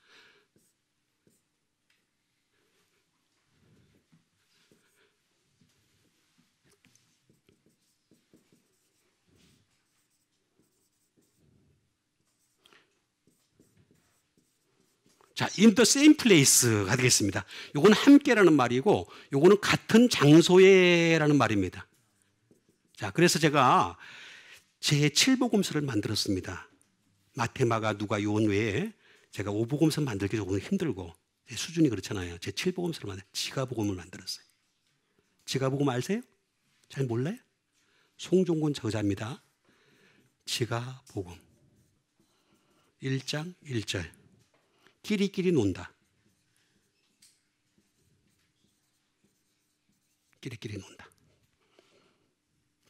자, in the same place가 되겠습니다. 요건 함께라는 말이고 요거는 같은 장소에라는 말입니다. 자, 그래서 제가 제 7복음서를 만들었습니다. 마태, 마가, 누가, 요한 외에 제가 5복음서 만들기 조금 힘들고 제 수준이 그렇잖아요. 제 7복음서를 지가복음을 만들었어요. 지가복음 아세요? 잘 몰라요? 송종곤 저자입니다. 지가복음 1장 1절 끼리끼리 논다. 끼리끼리 논다.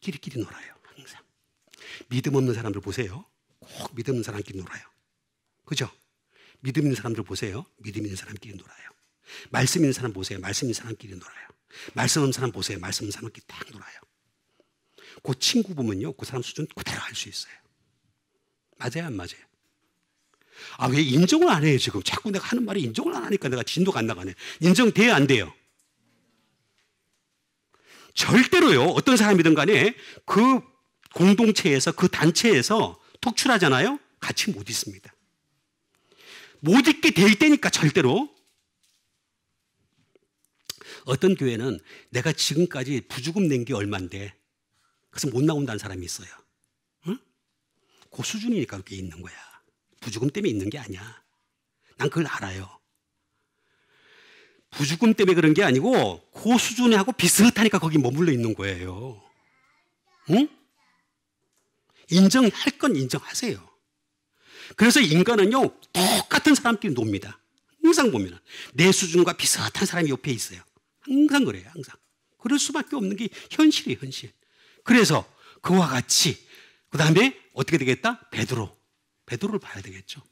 끼리끼리 놀아요. 항상. 믿음 없는 사람들 보세요. 꼭 믿음 있는 사람끼리 놀아요. 그죠? 믿음 있는 사람들 보세요. 믿음 있는 사람끼리 놀아요. 말씀 있는 사람 보세요. 말씀 있는 사람끼리 놀아요. 말씀 없는 사람 보세요. 말씀 없는 사람끼리 딱 놀아요. 그 친구 보면요. 그 사람 수준 그대로 할 수 있어요. 맞아요? 안 맞아요? 아, 왜 인정을 안 해요, 지금? 자꾸 내가 하는 말이 인정을 안 하니까 내가 진도가 안 나가네. 인정돼요, 안 돼요? 절대로요, 어떤 사람이든 간에 그 공동체에서, 그 단체에서 독출하잖아요? 같이 못 있습니다. 못 있게 될 때니까 절대로. 어떤 교회는 내가 지금까지 부주금 낸 게 얼만데 그래서 못 나온다는 사람이 있어요. 응? 그 수준이니까 그렇게 있는 거야. 부주금 때문에 있는 게 아니야. 난 그걸 알아요. 부주금 때문에 그런 게 아니고 그 수준하고 비슷하니까 거기 머물러 있는 거예요. 응? 인정할 건 인정하세요. 그래서 인간은요, 똑같은 사람끼리 놉니다. 항상 보면 내 수준과 비슷한 사람이 옆에 있어요. 항상 그래요. 항상. 그럴 수밖에 없는 게 현실이에요. 현실. 그래서 그와 같이 그 다음에 어떻게 되겠다? 베드로를 봐야 되겠죠.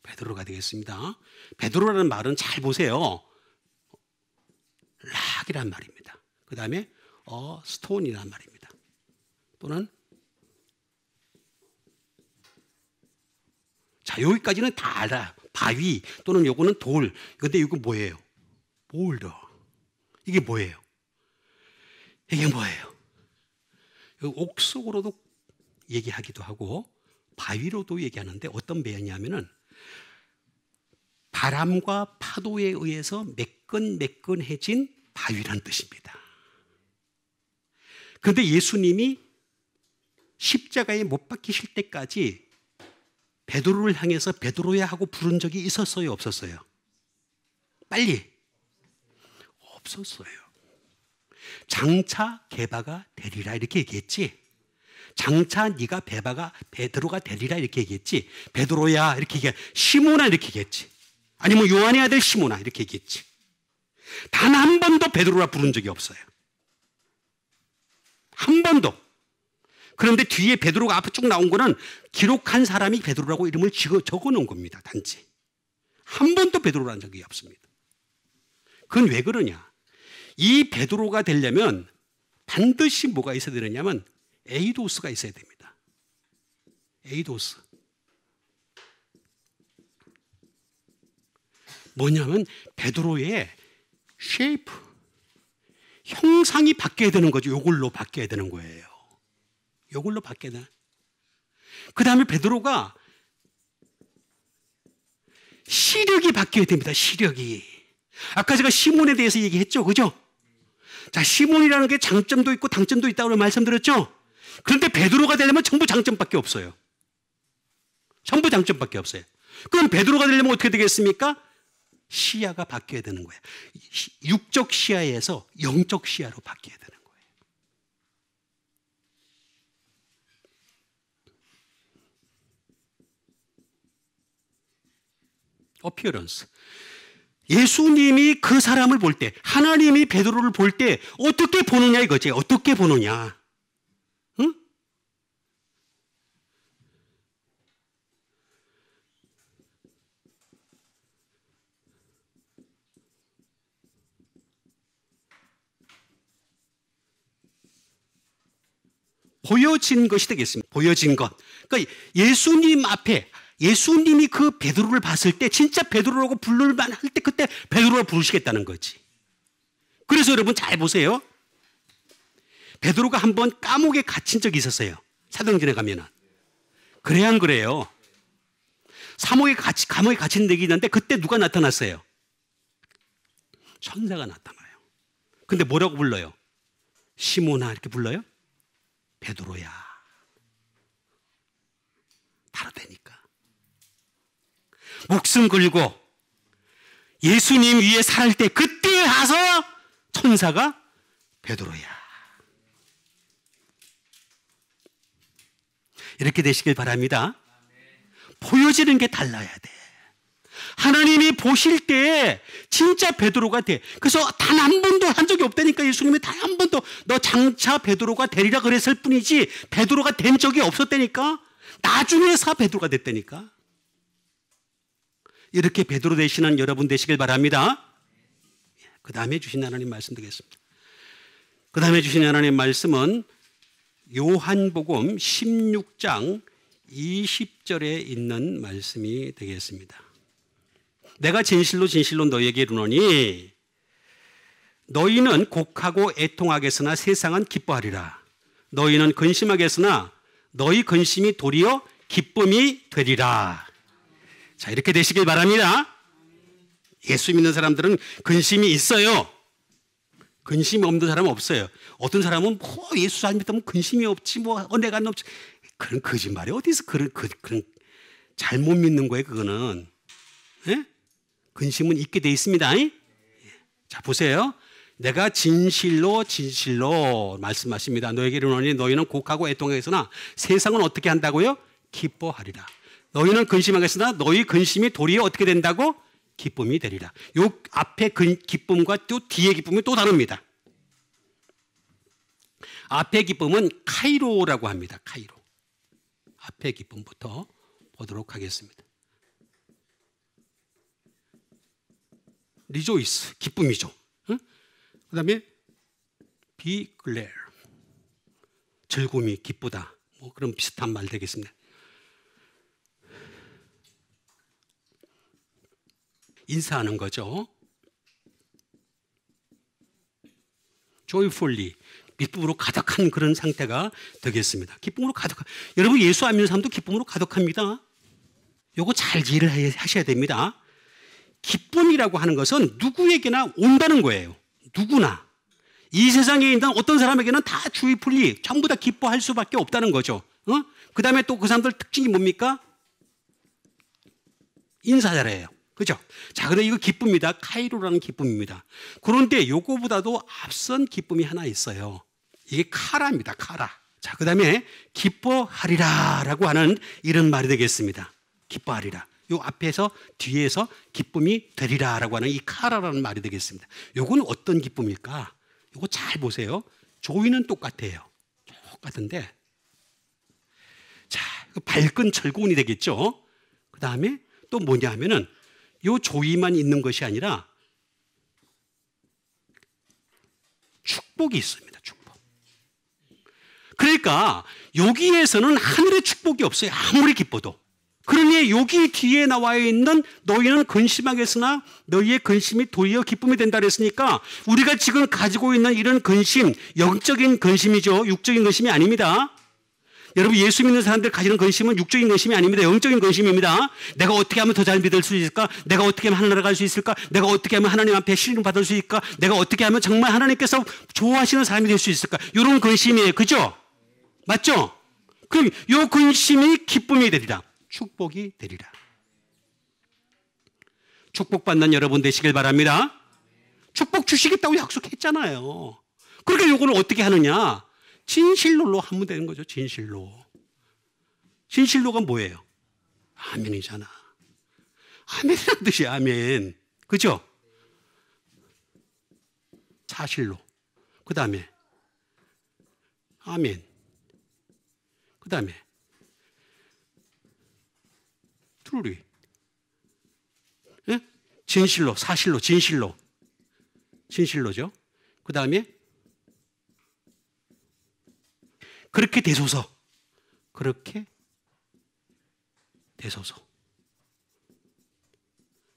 베드로가 되겠습니다. 베드로라는 말은 잘 보세요. 락이란 말입니다. 그 다음에 스톤이란 말입니다. 또는 자, 여기까지는 다 알아. 바위 또는 요거는 돌. 근데 이거 뭐예요? 볼더. 이게 뭐예요? 이게 뭐예요? 옥석으로도 얘기하기도 하고 바위로도 얘기하는데 어떤 배경이냐면은 바람과 파도에 의해서 매끈매끈해진 바위란 뜻입니다. 그런데 예수님이 십자가에 못 박히실 때까지 베드로를 향해서 베드로야 하고 부른 적이 있었어요? 없었어요? 빨리. 없었어요. 장차 게바가 되리라 이렇게 얘기했지. 장차 네가 베드로가 되리라 이렇게 얘기했지. 베드로야 이렇게 얘기해. 시몬아 이렇게 얘기했지. 아니면 요한의 아들 시몬아 이렇게 얘기했지. 단 한 번도 베드로라 부른 적이 없어요. 한 번도. 그런데 뒤에 베드로가 앞에 쭉 나온 거는 기록한 사람이 베드로라고 이름을 적어 놓은 겁니다. 단지. 한 번도 베드로라는 적이 없습니다. 그건 왜 그러냐? 이 베드로가 되려면 반드시 뭐가 있어야 되느냐면 에이도스가 있어야 됩니다. 에이도스. 뭐냐면 베드로의 쉐이프, 형상이 바뀌어야 되는 거죠. 이걸로 바뀌어야 되는 거예요. 이걸로 바뀌어야 되는. 그 다음에 베드로가 시력이 바뀌어야 됩니다. 시력이. 아까 제가 시몬에 대해서 얘기했죠. 그죠? 자, 시몬이라는 게 장점도 있고 단점도 있다고 말씀드렸죠. 그런데 베드로가 되려면 전부 장점밖에 없어요. 전부 장점밖에 없어요. 그럼 베드로가 되려면 어떻게 되겠습니까? 시야가 바뀌어야 되는 거예요. 육적 시야에서 영적 시야로 바뀌어야 되는 거예요. 어피어런스. 예수님이 그 사람을 볼 때, 하나님이 베드로를 볼 때 어떻게 보느냐 이거지. 어떻게 보느냐. 응? 보여진 것이 되겠습니다. 보여진 것. 그러니까 예수님 앞에 예수님이 그 베드로를 봤을 때 진짜 베드로라고 부를 만할 때 그때 베드로라 부르시겠다는 거지. 그래서 여러분 잘 보세요. 베드로가 한번 감옥에 갇힌 적이 있었어요. 사도행전에 가면은. 그래야 안 그래요? 감옥에 갇힌 적이 있는데 그때 누가 나타났어요? 천사가 나타나요. 근데 뭐라고 불러요? 시몬아 이렇게 불러요? 베드로야. 다르다니까. 목숨 걸고 예수님 위에 살 때 그때 가서 천사가 베드로야. 이렇게 되시길 바랍니다. 보여지는 게 달라야 돼. 하나님이 보실 때 진짜 베드로가 돼. 그래서 단 한 번도 한 적이 없다니까. 예수님이 단 한 번도 너 장차 베드로가 되리라 그랬을 뿐이지 베드로가 된 적이 없었다니까. 나중에서 베드로가 됐다니까. 이렇게 베드로 되시는 여러분 되시길 바랍니다. 그 다음에 주신 하나님 말씀 되겠습니다. 그 다음에 주신 하나님 말씀은 요한복음 16장 20절에 있는 말씀이 되겠습니다. 내가 진실로 진실로 너희에게 이르노니 너희는 곡하고 애통하겠으나 세상은 기뻐하리라. 너희는 근심하겠으나 너희 근심이 도리어 기쁨이 되리라. 자, 이렇게 되시길 바랍니다. 예수 믿는 사람들은 근심이 있어요. 근심이 없는 사람은 없어요. 어떤 사람은 뭐 예수 안 믿으면 근심이 없지, 뭐 은혜가 없지. 그런 거짓말이 어디서 그런 잘못 믿는 거예요, 그거는. 예? 근심은 있게 돼 있습니다. 자, 보세요. 내가 진실로 말씀하십니다. 너에게 이르노니 너희는 곡하고 애통하겠으나 세상은 어떻게 한다고요? 기뻐하리라. 너희는 근심하겠으나 너희 근심이 도리어 어떻게 된다고? 기쁨이 되리라. 요 앞에 기쁨과 또 뒤에 기쁨이 또 다릅니다. 앞에 기쁨은 카이로라고 합니다. 카이로. 앞에 기쁨부터 보도록 하겠습니다. 리조이스, 기쁨이죠. 응? 그 다음에 be glad, 즐거움이 기쁘다. 뭐 그런 비슷한 말 되겠습니다. 인사하는 거죠. joyfully, 기쁨으로 가득한 그런 상태가 되겠습니다. 기쁨으로 가득한. 여러분 예수 안 믿는 사람도 기쁨으로 가득합니다. 요거 잘 이해를 하셔야 됩니다. 기쁨이라고 하는 것은 누구에게나 온다는 거예요. 누구나. 이 세상에 있는 어떤 사람에게는 다 joyfully, 전부 다 기뻐할 수밖에 없다는 거죠. 그 다음에 또 그 사람들 특징이 뭡니까? 인사 잘해요. 그죠? 자, 근데 이거 기쁨입니다. 카이로라는 기쁨입니다. 그런데 요거보다도 앞선 기쁨이 하나 있어요. 이게 카라입니다. 카라. 자, 그 다음에 기뻐하리라 라고 하는 이런 말이 되겠습니다. 기뻐하리라. 요 앞에서 뒤에서 기쁨이 되리라 라고 하는 이 카라라는 말이 되겠습니다. 요거는 어떤 기쁨일까? 요거 잘 보세요. 조이는 똑같아요. 똑같은데. 자, 밝은 즐거움이 되겠죠? 그 다음에 또 뭐냐 하면은 요 조이만 있는 것이 아니라 축복이 있습니다. 축복. 그러니까 여기에서는 하늘의 축복이 없어요. 아무리 기뻐도. 그러니 여기 뒤에 나와 있는 너희는 근심하겠으나 너희의 근심이 도리어 기쁨이 된다 그랬으니까 우리가 지금 가지고 있는 이런 근심, 영적인 근심이죠. 육적인 근심이 아닙니다. 여러분 예수 믿는 사람들 가지는 근심은 육적인 근심이 아닙니다. 영적인 근심입니다. 내가 어떻게 하면 더 잘 믿을 수 있을까? 내가 어떻게 하면 하늘나라 갈 수 있을까? 내가 어떻게 하면 하나님 앞에 신뢰를 받을 수 있을까? 내가 어떻게 하면 정말 하나님께서 좋아하시는 사람이 될 수 있을까? 이런 근심이에요. 그죠? 맞죠? 그럼 이 근심이 기쁨이 되리라. 축복이 되리라. 축복받는 여러분 되시길 바랍니다. 축복 주시겠다고 약속했잖아요. 그러니까 이거는 어떻게 하느냐? 진실로 하면 되는 거죠. 진실로. 진실로가 뭐예요? 아멘이잖아. 아멘이라는 뜻이 아멘. 그죠? 사실로. 그 다음에 아멘. 그 다음에 truly. 예? 진실로, 사실로, 진실로. 진실로죠. 그 다음에 그렇게 되소서. 그렇게 되소서.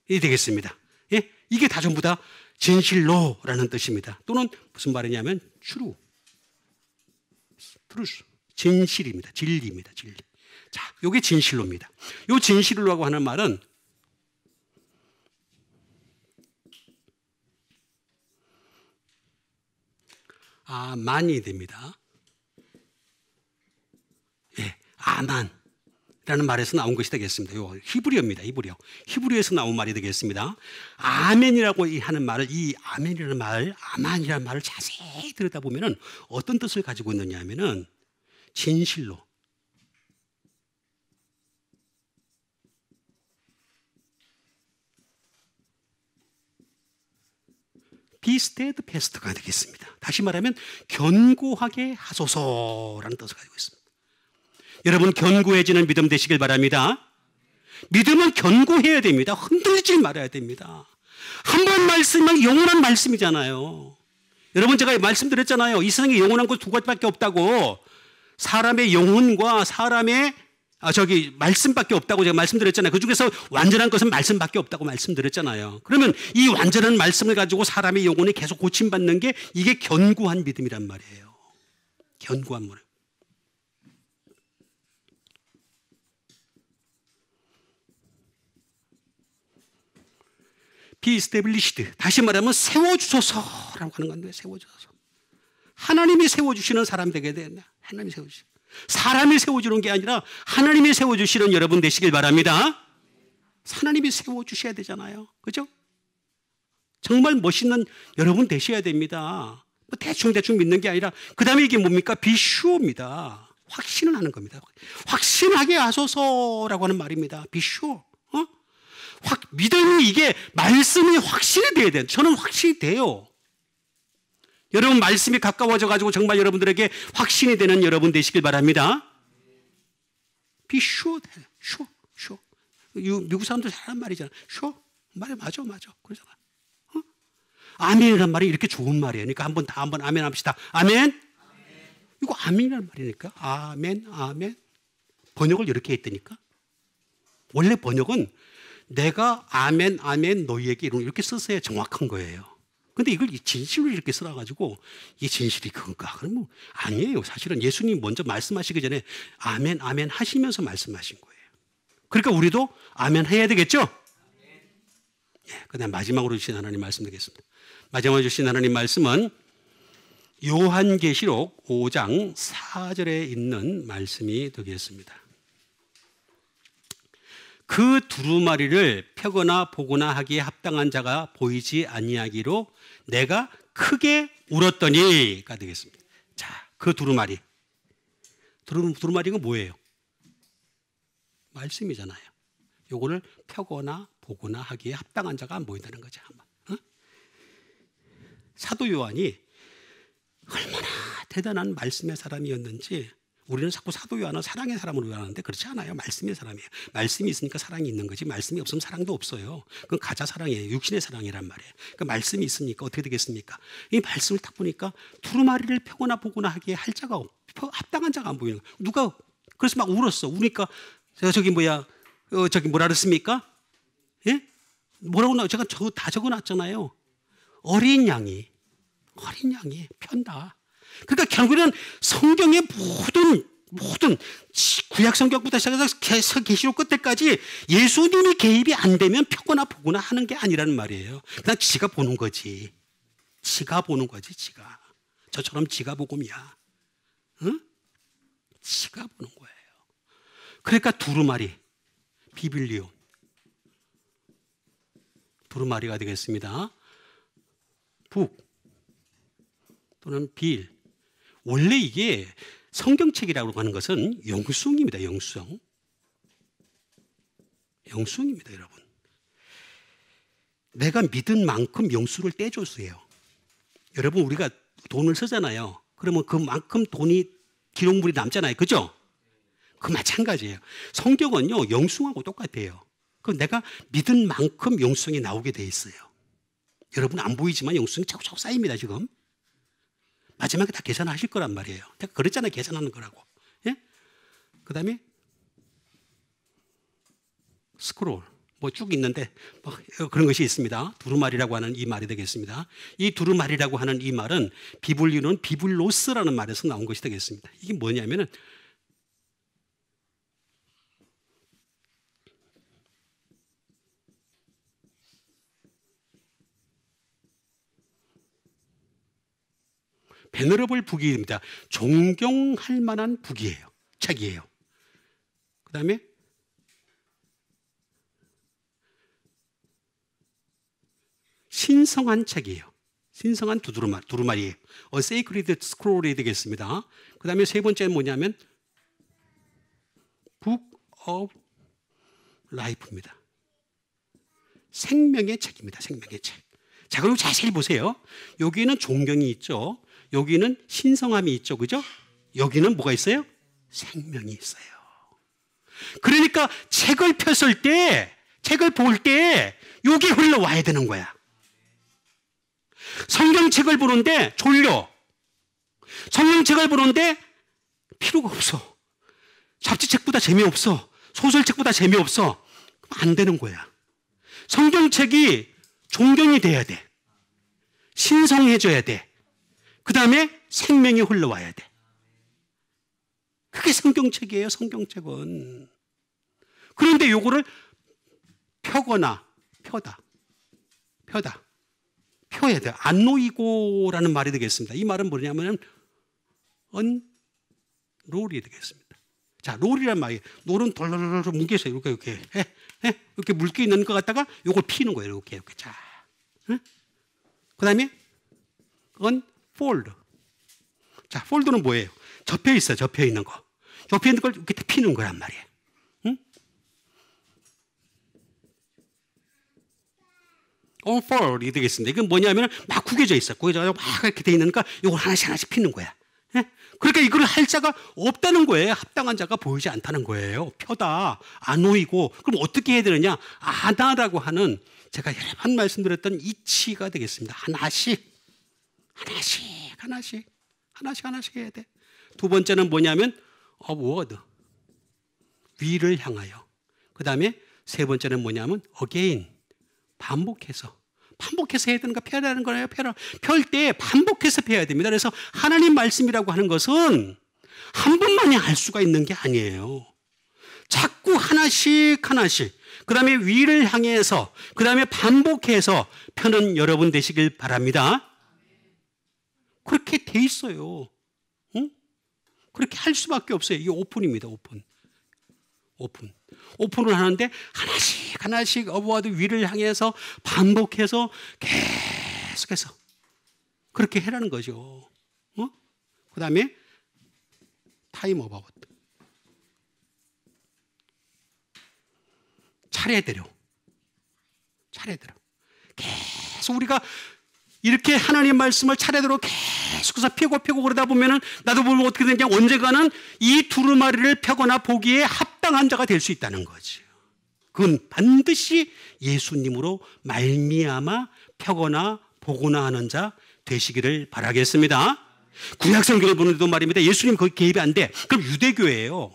이 되겠습니다. 예? 이게 다 전부 다 진실로라는 뜻입니다. 또는 무슨 말이냐면 true. truth. 진실입니다. 진리입니다. 진리. 자, 이게 진실로입니다. 이 진실로라고 하는 말은 아만이 됩니다. 예, 아만이라는 말에서 나온 것이 되겠습니다. 요 히브리어입니다. 히브리어에서 나온 말이 되겠습니다. 아멘이라고 하는 말을 이 아멘이라는 말, 아만이라는 말을 자세히 들여다보면은 어떤 뜻을 가지고 있느냐 하면은 진실로. be steadfast가 되겠습니다. 다시 말하면 견고하게 하소서라는 뜻을 가지고 있습니다. 여러분 견고해지는 믿음 되시길 바랍니다. 믿음은 견고해야 됩니다. 흔들리지 말아야 됩니다. 한 번 말씀은 영원한 말씀이잖아요. 여러분 제가 말씀드렸잖아요. 이 세상에 영원한 것 두 가지밖에 없다고. 사람의 영혼과 사람의 말씀밖에 없다고 제가 말씀드렸잖아요. 그 중에서 완전한 것은 말씀밖에 없다고 말씀드렸잖아요. 그러면 이 완전한 말씀을 가지고 사람의 영혼이 계속 고침받는 게 이게 견고한 믿음이란 말이에요. 견고한 믿음. be established. 다시 말하면 세워주소서라고 하는 건데, 세워주소서. 하나님이 세워주시는 사람 되게 된다. 하나님이 세워주시는. 사람이 세워주는 게 아니라 하나님이 세워주시는 여러분 되시길 바랍니다. 하나님이 세워주셔야 되잖아요. 그죠? 정말 멋있는 여러분 되셔야 됩니다. 뭐 대충 믿는 게 아니라, 그 다음에 이게 뭡니까? be sure입니다. 확신을 하는 겁니다. 확신하게 하소서라고 하는 말입니다. be sure. 믿음이 이게 말씀이 확신이 돼야 돼요. 저는 확신이 돼요. 여러분 말씀이 가까워져 가지고 정말 여러분들에게 확신이 되는 여러분 되시길 바랍니다. be sure. 미국 사람들 잘하는 말이잖아. sure. 말이 맞아. 그러잖아. 아멘이란 말이 이렇게 좋은 말이에요. 그러니까 한번 아멘 합시다. 아멘. 이거 아멘이란 말이니까. 아멘. 번역을 이렇게 했다니까. 원래 번역은 내가 아멘 너희에게 이렇게 써서야 정확한 거예요. 근데 이걸 진실로 이렇게 써가지고 이 진실이 그건가? 그러면 아니에요. 사실은 예수님 먼저 말씀하시기 전에 아멘 하시면서 말씀하신 거예요. 그러니까 우리도 아멘 해야 되겠죠? 예, 그다음 마지막으로 주신 하나님 말씀 되겠습니다. 마지막으로 주신 하나님 말씀은 요한계시록 5장 4절에 있는 말씀이 되겠습니다. 그 두루마리를 펴거나 보거나 하기에 합당한 자가 보이지 아니하기로 내가 크게 울었더니가 되겠습니다. 자, 그 두루마리. 두루마리가 뭐예요? 말씀이잖아요. 요거를 펴거나 보거나 하기에 합당한 자가 안 보인다는 거죠. 사도 요한이 얼마나 대단한 말씀의 사람이었는지, 우리는 자꾸 사도 요한은 사랑의 사람으로 요한하는데 그렇지 않아요. 말씀의 사람이에요. 말씀이 있으니까 사랑이 있는 거지, 말씀이 없으면 사랑도 없어요. 그건 가짜 사랑이에요. 육신의 사랑이란 말이에요. 그러니까 말씀이 있으니까 어떻게 되겠습니까? 이 말씀을 딱 보니까 두루마리를 펴거나 보거나 하기에 할 자가 합당한 자가 안 보이는 거예요. 누가 그래서 막 울었어. 우니까 저기 뭐라 그랬습니까? 예? 뭐라고 제가 다 적어놨잖아요. 어린 양이 편다. 그러니까 결국에는 성경의 모든 구약 성경부터 시작해서 계시록 끝에까지 예수님이 개입이 안 되면 펴거나 보거나 하는 게 아니라는 말이에요. 그냥 지가 보는 거지. 지가. 저처럼 지가 복음이야. 응? 지가 보는 거예요. 그러니까 두루마리, 비빌리온. 두루마리가 되겠습니다. 북 또는 빌. 원래 이게 성경책이라고 하는 것은 영수입니다. 영수입니다, 여러분. 내가 믿은 만큼 영수를 떼줬어요. 여러분, 우리가 돈을 쓰잖아요. 그러면 그만큼 돈이 기록물이 남잖아요. 그죠? 그 마찬가지예요. 성경은요, 영수하고 똑같아요. 그럼 내가 믿은 만큼 영수증이 나오게 돼 있어요. 여러분 안 보이지만 영수증이 차곡차곡 쌓입니다, 지금. 마지막에 다 계산하실 거란 말이에요. 제가 그랬잖아요, 계산하는 거라고. 예? 그 다음에 스크롤 뭐 쭉 있는데 뭐 그런 것이 있습니다. 두루마리라고 하는 이 말이 되겠습니다. 이 두루마리라고 하는 이 말은 비블리오는 비블로스라는 말에서 나온 것이 되겠습니다. 이게 뭐냐면은 베너러블 북입니다. 존경할 만한 북이에요. 책이에요. 그 다음에 신성한 책이에요. 신성한 두루마리예요. Sacred Scroll이 되겠습니다. 그 다음에 세 번째는 뭐냐면 Book of Life입니다. 생명의 책입니다. 생명의 책. 자, 그럼 자세히 보세요. 여기는 존경이 있죠. 여기는 신성함이 있죠. 그죠? 여기는 뭐가 있어요? 생명이 있어요. 그러니까 책을 폈을 때, 책을 볼 때 여기 흘러와야 되는 거야. 성경책을 보는데 졸려. 성경책을 보는데 필요가 없어. 잡지책보다 재미없어. 소설책보다 재미없어. 그럼 안 되는 거야. 성경책이 존경이 돼야 돼. 신성해져야 돼. 그 다음에 생명이 흘러와야 돼. 그게 성경책이에요, 성경책은. 그런데 요거를 펴거나 펴야 돼. 안 놓이고라는 말이 되겠습니다. 이 말은 뭐냐면 롤이 되겠습니다. 자, 롤이란 말이, 롤은 돌돌돌 뭉개서 이렇게 이렇게 물기 있는 것 같다가 요걸 피는 거예요. 이렇게 자. 그 다음에 unfold. 자, 폴드는 뭐예요? 접혀 있어요. 접혀 있는 거. 접혀 있는 걸 이렇게 피는 거란 말이에요. 응? unfold이 되겠습니다. 이건 뭐냐면 막 구겨져 있어. 구겨져 막 이렇게 돼 있으니까 이걸 하나씩 피는 거야. 예? 그러니까 이걸 할 자가 없다는 거예요. 합당한 자가 보이지 않다는 거예요. 펴다, 안 놓이고. 그럼 어떻게 해야 되느냐? 아다라고 하는, 제가 여러 번 말씀드렸던 이치가 되겠습니다. 하나씩 해야 돼. 두 번째는 뭐냐면 upward, 위를 향하여. 그 다음에 세 번째는 뭐냐면 again, 반복해서 해야 되는 거, 펴야 되는 거예요. 펼 때 반복해서 펴야 됩니다. 그래서 하나님 말씀이라고 하는 것은 한 번만에 할 수가 있는 게 아니에요. 자꾸 하나씩 그 다음에 위를 향해서, 그 다음에 반복해서 펴는 여러분 되시길 바랍니다. 그렇게 돼 있어요. 응? 그렇게 할 수밖에 없어요. 이게 오픈입니다. 오픈을 하는데 하나씩 어부와도 위를 향해서 반복해서 계속해서 그렇게 해라는 거죠. 그 다음에 타임 어바웃, 차례대로 계속 우리가 이렇게 하나님 말씀을 차례대로 계속해서 펴고 그러다 보면은, 나도 보면 어떻게 되냐, 언젠가는 이 두루마리를 펴거나 보기에 합당한 자가 될 수 있다는 거죠. 그건 반드시 예수님으로 말미암아 펴거나 보거나 하는 자 되시기를 바라겠습니다. 구약 성경을 보는데도 말입니다. 예수님 거기 개입이 안 돼. 그럼 유대교예요.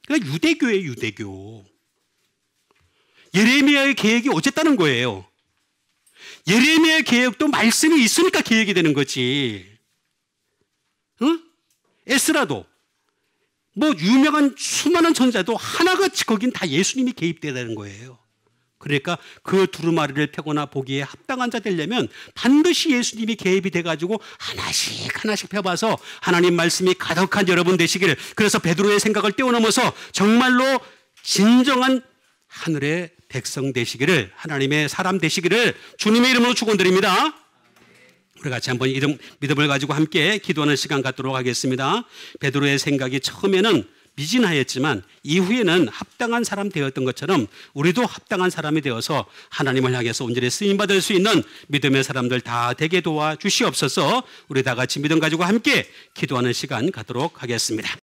그러니까 유대교. 예레미야의 계획이 어쨌다는 거예요. 예레미야의 계획도 말씀이 있으니까 계획이 되는 거지. 에스라도, 뭐 유명한 수많은 전자도 하나같이 거긴 다 예수님이 개입되는 거예요. 그러니까 그 두루마리를 펴거나 보기에 합당한 자 되려면 반드시 예수님이 개입이 돼가지고 하나씩 펴봐서 하나님 말씀이 가득한 여러분 되시기를, 그래서 베드로의 생각을 뛰어넘어서 정말로 진정한 하늘의 백성 되시기를, 하나님의 사람 되시기를 주님의 이름으로 축원드립니다. 우리 같이 한번 이름 믿음을 가지고 함께 기도하는 시간 갖도록 하겠습니다. 베드로의 생각이 처음에는 미진하였지만 이후에는 합당한 사람 되었던 것처럼 우리도 합당한 사람이 되어서 하나님을 향해서 온전히 쓰임받을 수 있는 믿음의 사람들 다 되게 도와주시옵소서. 우리 다 같이 믿음 가지고 함께 기도하는 시간 갖도록 하겠습니다.